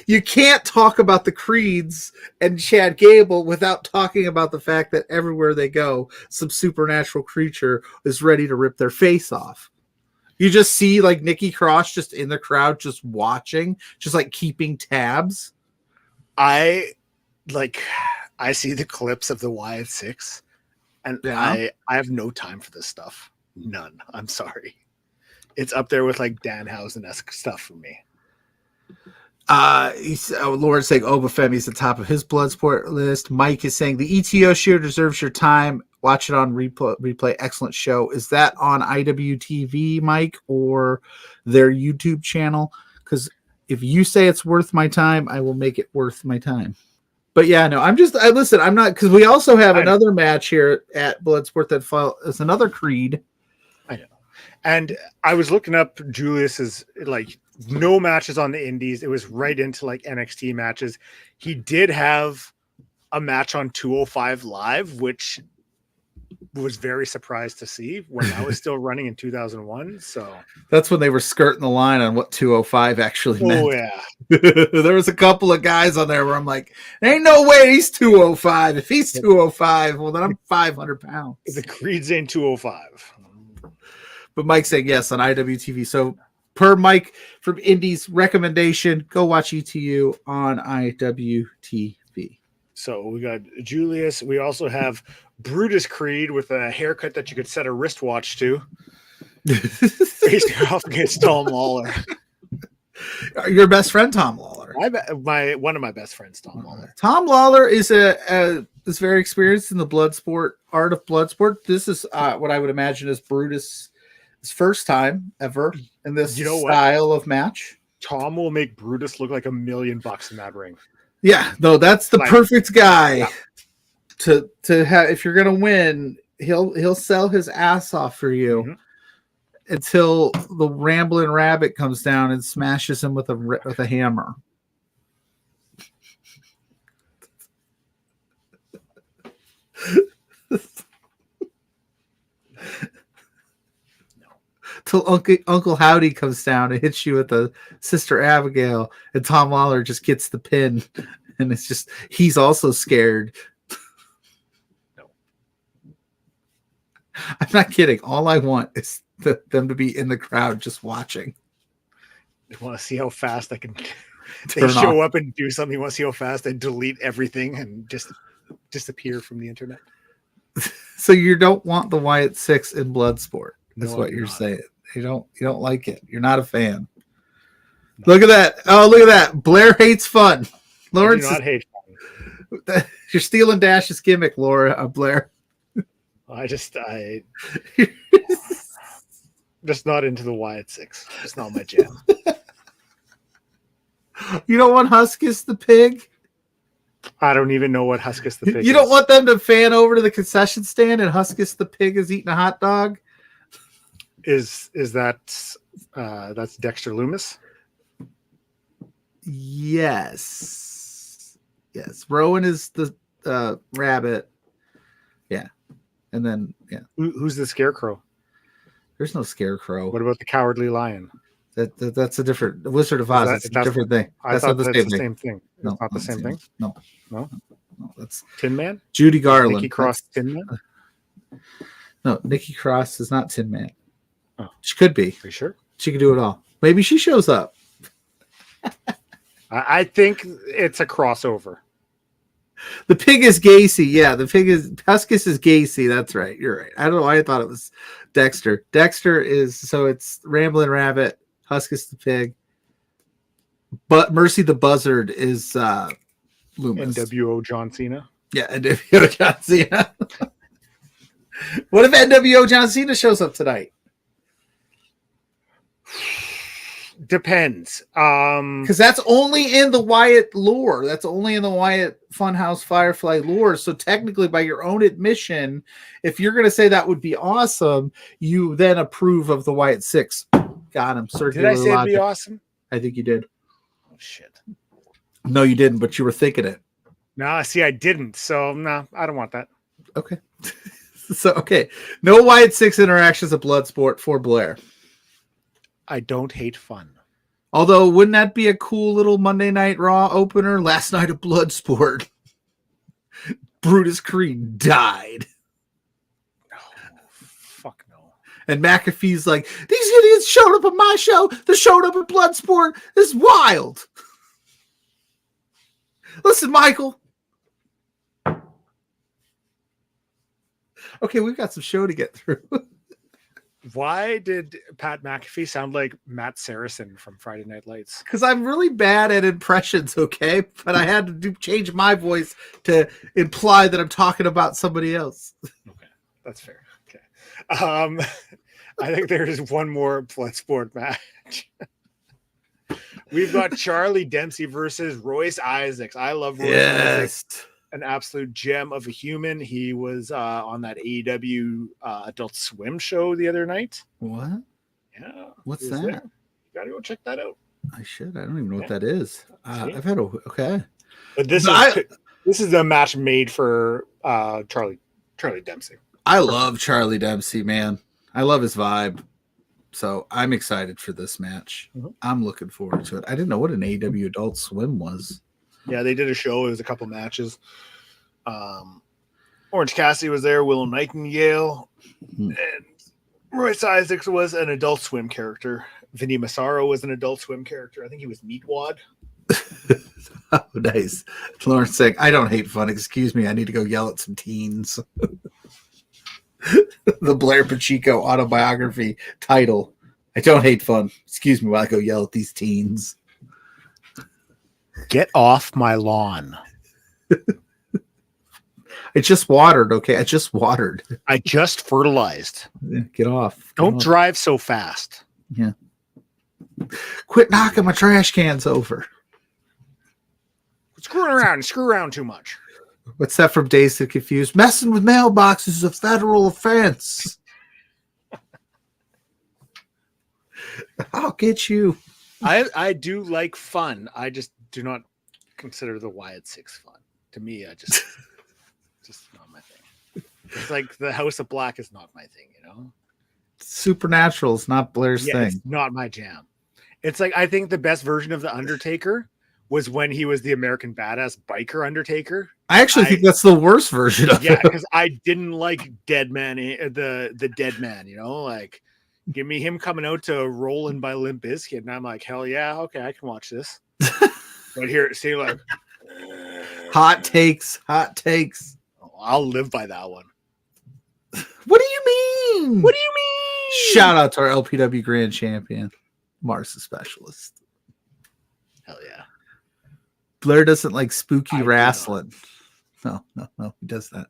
you can't talk about the Creeds and Chad Gable without talking about the fact that everywhere they go, some supernatural creature is ready to rip their face off. You just see like Nikki Cross just in the crowd, just watching, just like keeping tabs. I see the clips of the Wyatt Six, and I have no time for this stuff. None. I'm sorry. It's up there with like Danhausen-esque stuff for me. Lauren's saying Obafemi's the top of his Bloodsport list. Mike is saying the ETO show deserves your time. Watch it on replay. Excellent show. Is that on IWTV, Mike, or their YouTube channel? Because if you say it's worth my time, I will make it worth my time. But yeah, no, I'm not, because we also have another match here at Bloodsport that is another Creed. I know. And I was looking up Julius's like no matches on the indies. It was right into like NXT matches. He did have a match on 205 Live, which was very surprised to see when I was still running in 2001. So that's when they were skirting the line on what 205 actually meant. Oh yeah. There was a couple of guys on there where I'm like, ain't no way he's 205. If he's 205, well then I'm 500 pounds. The Creed's in 205. But Mike's saying yes on IWTV. So per Mike from Indies recommendation, go watch ETU on IWTV. So we got Julius. We also have Brutus Creed with a haircut that you could set a wristwatch to. Facing off against Tom Lawler. Your best friend, Tom Lawler. One of my best friends, Tom Lawler. Tom Lawler is is very experienced in the art of Bloodsport. This is what I would imagine is Brutus' first time ever in this style of match. Tom will make Brutus look like $1 million in that ring. Yeah, no, that's the perfect guy to have. If you're gonna win, he'll sell his ass off for you until the Rambling Rabbit comes down and smashes him with a hammer. Till Uncle Howdy comes down and hits you with the Sister Abigail, and Tom Lawler just gets the pin, and it's just he's also scared. No, I'm not kidding. All I want is them to be in the crowd just watching. They want to see how fast I can. They show up and do something. You want to see how fast I delete everything and just disappear from the internet. So you don't want the Wyatt Six in Bloodsport. That's what you're saying. You don't like it. You're not a fan. No. Look at that. Oh, look at that. Blair hates fun. Lawrence, I do not hate fun. You're stealing Dash's gimmick, Laura. Blair. I just not into the Wyatt Six. It's not my jam. You don't want Huskus the pig? I don't even know what Huskus the pig is. You don't want them to fan over to the concession stand and Huskus the pig is eating a hot dog? Is that that's Dexter Loomis? Yes. Rowan is the rabbit. Yeah. And then Who's the scarecrow? There's no scarecrow. What about the cowardly lion? That's a different Wizard of Oz. That's a different thing. That's not the same thing. No, it's not the same thing. No. That's Tin Man. Judy Garland. Nikki Cross, Tin Man. No, Nikki Cross is not Tin Man. Oh. She could be. Are you sure? She could do it all. Maybe she shows up. I think it's a crossover. The pig is Gacy. Yeah, the pig is Huskus is Gacy. That's right. You're right. I don't know why I thought it was Dexter. Dexter is so it's Rambling Rabbit, Huskus the pig. But Mercy the Buzzard is Loomis. NWO John Cena. Yeah, NWO John Cena. What if NWO John Cena shows up tonight? Depends. Because that's only in the Wyatt lore. That's only in the Wyatt Funhouse Firefly lore. So technically, by your own admission, if you're going to say that would be awesome, you then approve of the Wyatt 6. Got him. Did I say it'd be awesome? I think you did. Oh, shit. No, you didn't, but you were thinking it. No, see, I didn't. So, no, I don't want that. Okay. Okay. No Wyatt 6 interactions at Bloodsport for Blair. I don't hate fun. Although, wouldn't that be a cool little Monday Night Raw opener? Last night of Bloodsport, Brutus Creed died. No, fuck no. And McAfee's like, these idiots showed up at my show. They showed up at Bloodsport. This is wild. Listen, Michael. Okay, we've got some show to get through. Why did Pat McAfee sound like Matt Saracen from Friday Night Lights? Because I'm really bad at impressions, okay? But I had to change my voice to imply that I'm talking about somebody else. Okay, that's fair. Okay. I think there's one more Bloodsport match. We've got Charlie Dempsey versus Royce Isaacs. I love Royce Isaacs. An absolute gem of a human. He was on that AEW Adult Swim show the other night. What? Yeah. What's that? There. You gotta go check that out. I should. I don't even know what that is. I've had okay. But this is a match made for Charlie Dempsey. I love Charlie Dempsey, man. I love his vibe. So I'm excited for this match. Mm-hmm. I'm looking forward to it. I didn't know what an AEW Adult Swim was. Yeah, they did a show. It was a couple matches. Orange Cassidy was there, Willow Nightingale, and Royce Isaacs was an Adult Swim character. Vinny Massaro was an Adult Swim character. I think he was Meatwad. Oh, nice. Lawrence saying, I don't hate fun. Excuse me. I need to go yell at some teens. The Blair Pacheco autobiography title. I don't hate fun. Excuse me while I go yell at these teens. Get off my lawn. It just watered, okay? I just watered. I just fertilized. Yeah, get off. Don't drive so fast. Yeah. Quit knocking my trash cans over. Screw around too much. What's that from Dazed and Confused? Messing with mailboxes is a federal offense. I'll get you. I do like fun. I just do not consider the Wyatt 6 fun. To me, I just not my thing. It's like the House of Black is not my thing, you know? Supernatural is not Blair's thing. It's not my jam. It's like, I think the best version of The Undertaker was when he was the American Badass Biker Undertaker. I actually think that's the worst version of it. Yeah, because I didn't like Dead Man, the Dead Man, you know? Like, give me him coming out to Rollin' by Limp Bizkit, and I'm like, hell yeah, okay, I can watch this. But here, see, like, hot takes. I'll live by that one. What do you mean? What do you mean? Shout out to our LPW Grand Champion, Marsa Specialist. Hell yeah. Blair doesn't like spooky wrestling. No, he does that.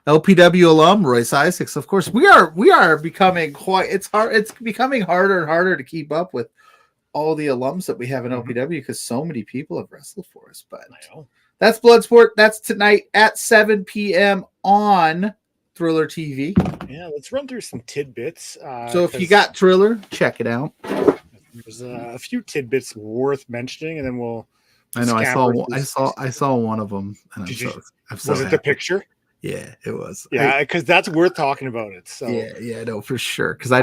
LPW alum Royce Isaacs, of course. We are becoming quite. It's hard. It's becoming harder and harder to keep up with all the alums that we have in LPW because so many people have wrestled for us. But that's Bloodsport. That's tonight at 7 p.m. on Thriller TV. Yeah, let's run through some tidbits. So if you got Thriller, check it out. There's a few tidbits worth mentioning, and then we'll. I know. I saw one of them. And was it the picture? Yeah, it was. Yeah, because that's worth talking about it. So yeah, no, for sure. Because I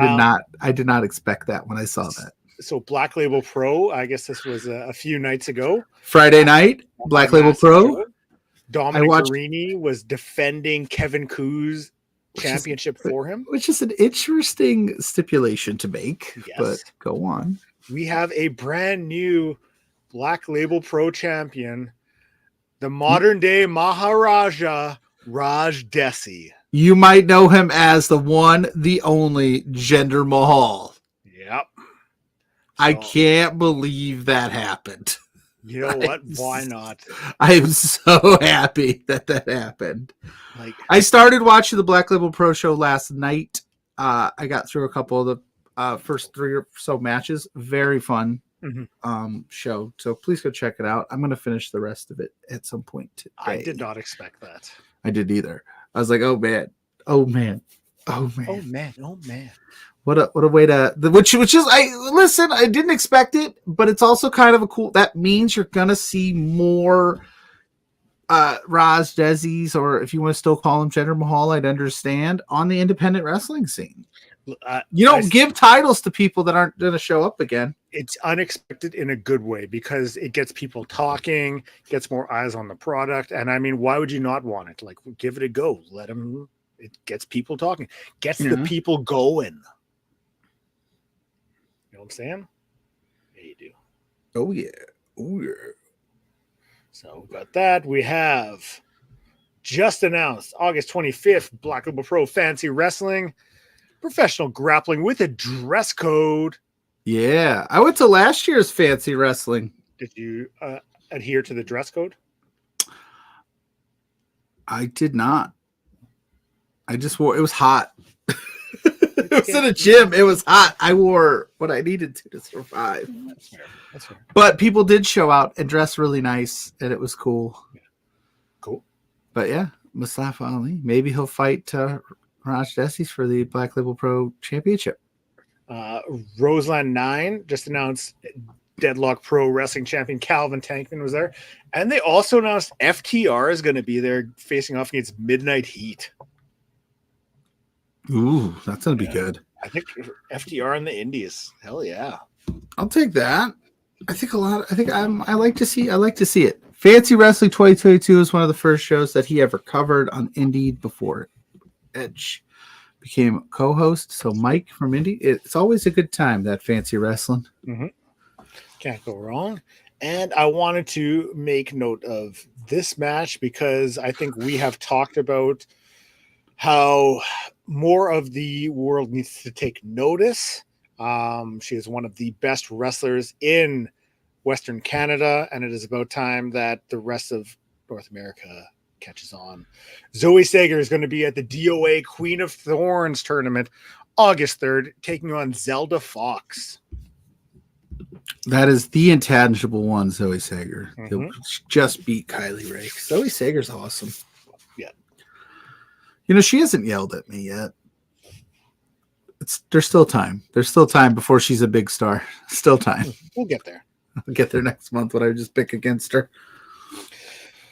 did not expect that when I saw that. So Black Label Pro, I guess this was a few nights ago. Friday night, Black Label Pro. Dominic Guarini was defending Kevin Koo's championship for him. Which is an interesting stipulation to make, but go on. We have a brand new Black Label Pro champion, the modern day Maharaja, Raj Desi. You might know him as the one, the only Jinder Mahal. Yep. I can't believe that happened. You know what? Why not? I am so happy that happened. Like, I started watching the Black Label Pro show last night. I got through a couple of the first 3 or so matches. Very fun show. So please go check it out. I'm going to finish the rest of it at some point today. I did not expect that. I did either. I was like, oh man. What a way to which is I didn't expect it, but it's also kind of a cool. That means you're gonna see more Raj Desi's, or if you want to still call him Jinder Mahal, I'd understand, on the independent wrestling scene. You don't give titles to people that aren't going to show up again. It's unexpected in a good way because it gets people talking, gets more eyes on the product, and I mean, why would you not want it? Like, give it a go. Let them. It gets people talking, gets the people going. You know what I'm saying? Yeah, you do. Oh yeah. So we got that. We have just announced August 25th, Black Label Pro Fancy Wrestling, professional grappling with a dress code. Yeah, I went to last year's Fancy Wrestling. Did you adhere to the dress code? I did not. I just wore. It was hot. It was in a gym. It was hot. I wore what I needed to survive. That's fair. But people did show out and dress really nice, and it was cool. Yeah. Cool. But yeah, Mustafa Ali. Maybe he'll fight Raj Desi's for the Black Label Pro Championship. Roseland 9 just announced Deadlock Pro Wrestling Champion Calvin Tankman was there. And they also announced FTR is going to be there facing off against Midnight Heat. Ooh, that's going to be good. I think FTR in the Indies. Hell yeah. I'll take that. I like to see it. Fancy Wrestling 2022 is one of the first shows that he ever covered on Indeed before Edge became co-host. So Mike from Indy, it's always a good time, that Fancy Wrestling. Can't go wrong. And I wanted to make note of this match because I think we have talked about how more of the world needs to take notice. She is one of the best wrestlers in Western Canada, and it is about time that the rest of North America catches on. Zoe Sager is going to be at the DOA Queen of Thorns tournament August 3rd, taking on Zelda Fox. That is the intangible one, Zoe Sager. Just beat Kylie Ray. Zoe Sager's awesome. Yeah. You know, she hasn't yelled at me yet. There's still time. There's still time before she's a big star. Still time. We'll get there. I'll get there next month when I just pick against her.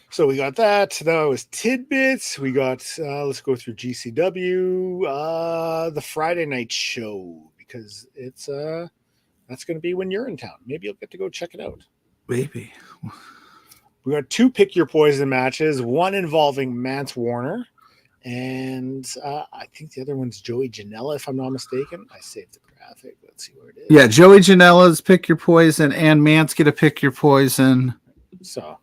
So we got that. That was tidbits. We got, let's go through GCW, the Friday night show, because it's, that's going to be when you're in town. Maybe you'll get to go check it out. Maybe. We got 2 Pick Your Poison matches, one involving Mance Warner, and I think the other one's Joey Janela, if I'm not mistaken. I saved the graphic. Let's see where it is. Yeah, Joey Janela's Pick Your Poison, and Mance get a Pick Your Poison. So,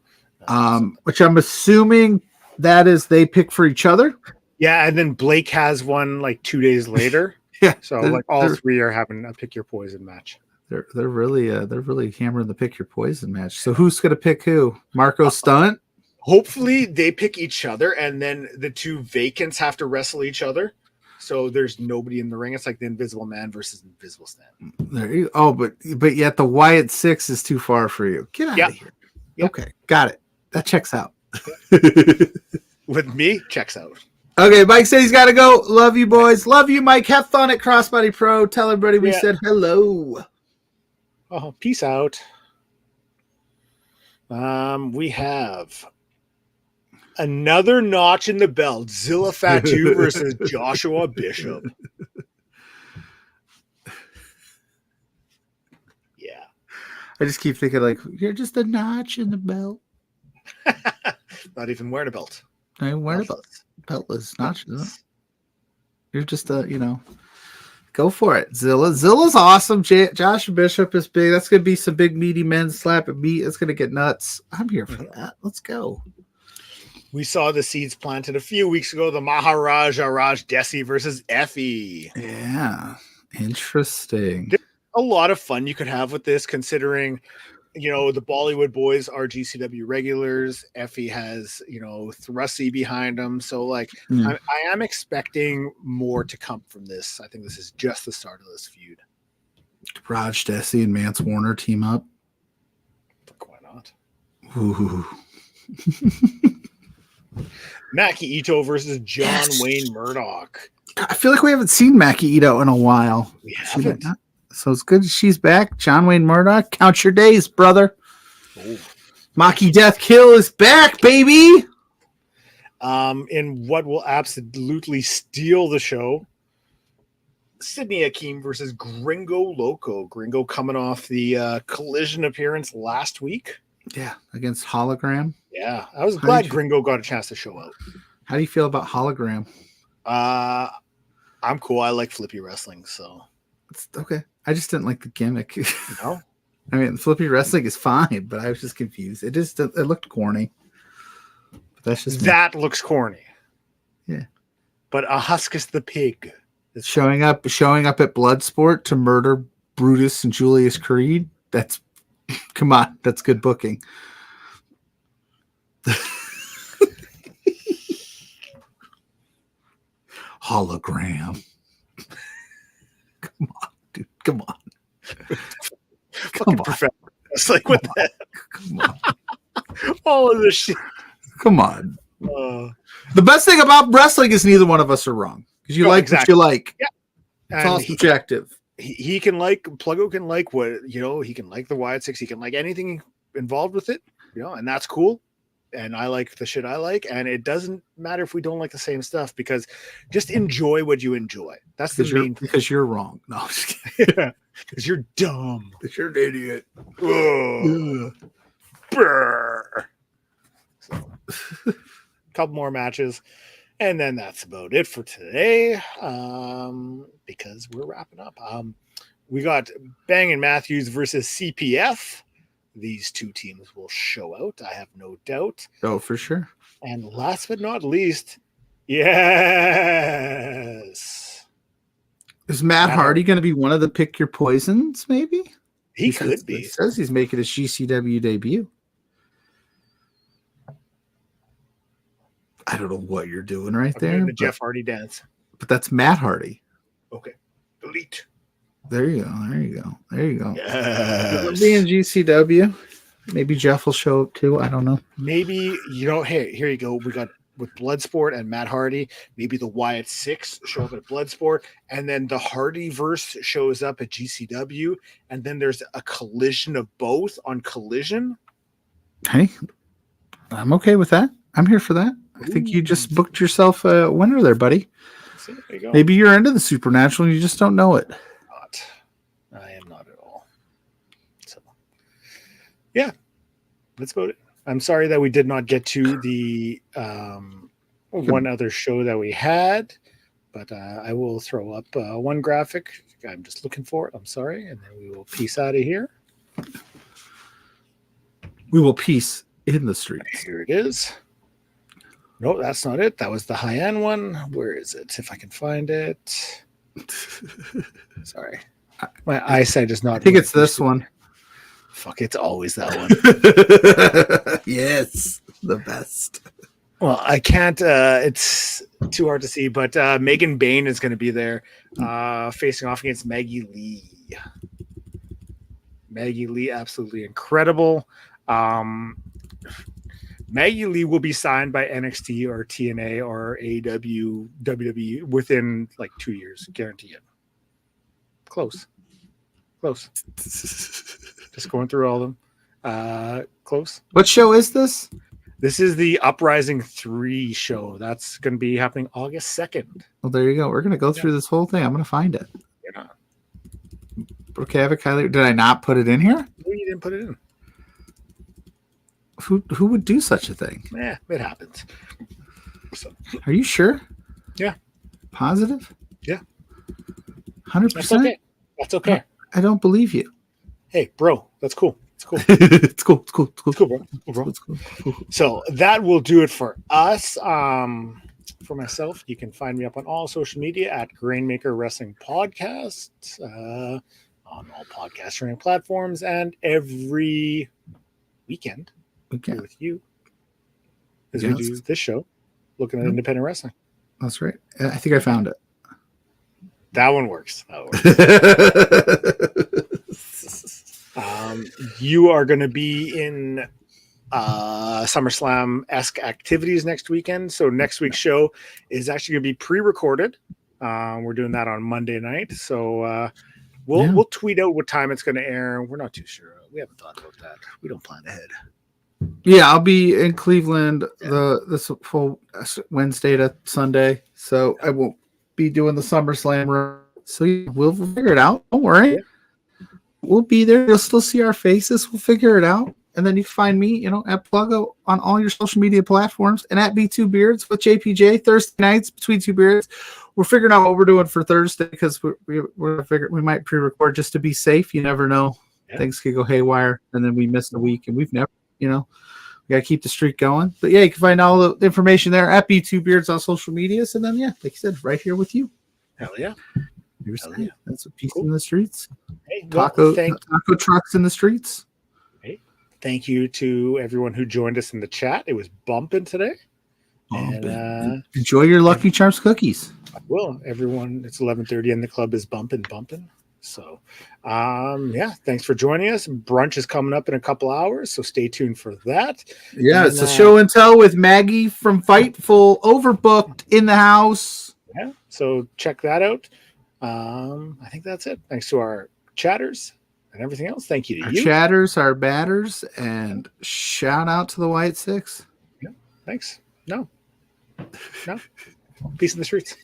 which I'm assuming that is they pick for each other. Yeah, and then Blake has one like 2 days later. Yeah, so like all 3 are having a Pick Your Poison match. They're really hammering the Pick Your Poison match. So who's gonna pick who? Marco Stunt? Hopefully they pick each other, and then the 2 vacants have to wrestle each other. So there's nobody in the ring. It's like the Invisible Man versus Invisible Stan. But yet the Wyatt 6 is too far for you. Get out of here. Yep. Okay, got it. That checks out. With me, checks out. Okay, Mike said he's got to go. Love you, boys. Love you, Mike. Have fun at Crossbody Pro. Tell everybody we said hello. Oh, peace out. We have another notch in the belt. Zilla Fatu versus Joshua Bishop. Yeah. I just keep thinking, like, you're just a notch in the belt. Not even wearing a belt. I ain't wearing a belt. Beltless notches. You're just go for it. Zilla's awesome. Josh Bishop is big. That's gonna be some big meaty men slap at meat. It's gonna get nuts. I'm here for that. Let's go. We saw the seeds planted a few weeks ago. The Maharaja Raj Desi versus Effie. Yeah, interesting. a lot of fun you could have with this, considering, the Bollywood boys are GCW regulars. Effie has, Thrusty behind him. So, like, I am expecting more to come from this. I think this is just the start of this feud. Raj Desi and Mance Warner team up. Fuck, why not? Ooh. Maki Ito versus John Wayne Murdoch. I feel like we haven't seen Maki Ito in a while. We haven't. So it's good she's back. John Wayne Murdoch, count your days, brother. Oh. Maki Death Kill is back, baby. In what will absolutely steal the show, Sydney Akeem versus Gringo Loco. Gringo coming off the Collision appearance last week. Yeah, against Hologram. Yeah, I was glad Gringo got a chance to show out. How do you feel about Hologram? I'm cool. I like flippy wrestling, so it's okay. I just didn't like the gimmick. No, I mean, flippy wrestling is fine, but I was just confused. It looked corny. But that's just that looks corny. Yeah, but a Huskus the pig is showing up at Bloodsport to murder Brutus and Julius Creed. That's come on, that's good booking. Hologram. Come on, dude. Come on. Fucking professional. It's like, what the Come on. All of this shit. Come on. The best thing about wrestling is neither one of us are wrong. Because you like what you like. Yeah. It's all subjective. He can like, Pluggo can like what, he can like the Wyatt Six. He can like anything involved with it, and that's cool. And I like the shit I like, and it doesn't matter if we don't like the same stuff, because just enjoy what you enjoy. That's the main thing. Because you're wrong. No, I'm just kidding. Yeah, because you're dumb. Because you're an idiot. So, couple more matches, and then that's about it for today. Because we're wrapping up. We got Bang & Matthews versus CPF. These two teams will show out, I have no doubt. Oh, for sure. And last but not least, yes. Is Matt Hardy going to be one of the pick your poisons, maybe? He could be. It says he's making his GCW debut. I don't know what you're doing right there. The Jeff Hardy dance. But that's Matt Hardy. Okay. Delete. There you go. There you go. There you go. Yes. Be in GCW. Maybe Jeff will show up too. I don't know. Maybe, hey, here you go. We got with Bloodsport and Matt Hardy. Maybe the Wyatt Six show up at Bloodsport, and then the Hardyverse shows up at GCW, and then there's a collision of both on Collision. Hey, I'm okay with that. I'm here for that. I think you just booked yourself a winner there, buddy. See, there you go. Maybe you're into the supernatural and you just don't know it. I am not at all. So, yeah, that's about it. I'm sorry that we did not get to the one other show that we had, but I will throw up one graphic. I'm just looking for it. I'm sorry. And then we will peace out of here. We will peace in the streets. Here it is. No, that's not it. That was the high-end one. Where is it? If I can find it. Sorry. My eyesight is not. I think it's this one. Fuck, it's always that one. Yes, the best. Well, I can't. It's too hard to see, but Megan Bain is going to be there facing off against Maggie Lee. Maggie Lee, absolutely incredible. Maggie Lee will be signed by NXT or TNA or AEW, WWE within like 2 years, guarantee it. Close. Just going through all of them. Close. What show is this? This is the Uprising 3 show. That's going to be happening August 2nd. Well, there you go. We're going to go through this whole thing. I'm going to find it. You're not. Brookhaven, Kylie. Did I not put it in here? No, you didn't put it in. Who would do such a thing? Yeah, it happens. So, are you sure? Yeah. Positive? Yeah. 100%? That's okay. I don't believe you. Hey, bro, that's cool. It's cool. It's cool, bro. It's cool. So that will do it for us. For myself, you can find me up on all social media at Grainmaker Wrestling Podcast. on all podcast streaming platforms, and every weekend here with you as we do this show, looking at independent wrestling. That's right. I think I found it. That one works. You are going to be in SummerSlam-esque activities next weekend. So next week's show is actually going to be pre-recorded. We're doing that on Monday night. So we'll tweet out what time it's going to air. We're not too sure. We haven't thought about that. We don't plan ahead. Yeah, I'll be in Cleveland this full Wednesday to Sunday. So I won't be doing the SummerSlam run. So we'll figure it out. Don't worry. Yeah. We'll be there. You'll still see our faces. We'll figure it out. And then you can find me, at Pluggo on all your social media platforms and at B2Beards with JPJ Thursday nights between two beards. We're figuring out what we're doing for Thursday because we're figuring we might pre-record just to be safe. You never know. Yeah. Things could go haywire and then we miss a week and we've never, we got to keep the streak going. But yeah, you can find all the information there at B2Beards on social medias. And then, like you said, right here with you. Hell yeah. Yeah. That's a piece in the streets. Hey, taco trucks in the streets. Hey, thank you to everyone who joined us in the chat. It was bumping today. And enjoy your Lucky Charms cookies. I will. Everyone, it's 11:30 and the club is bumping. So, thanks for joining us. Brunch is coming up in a couple hours, so stay tuned for that. Yeah, it's a show and tell with Maggie from Fightful, overbooked in the house. Yeah, so check that out. I think that's it. Thanks to our chatters and everything else. Thank you to you. Chatters, our batters, and shout out to the White Six. Yeah, thanks. No. Peace in the streets.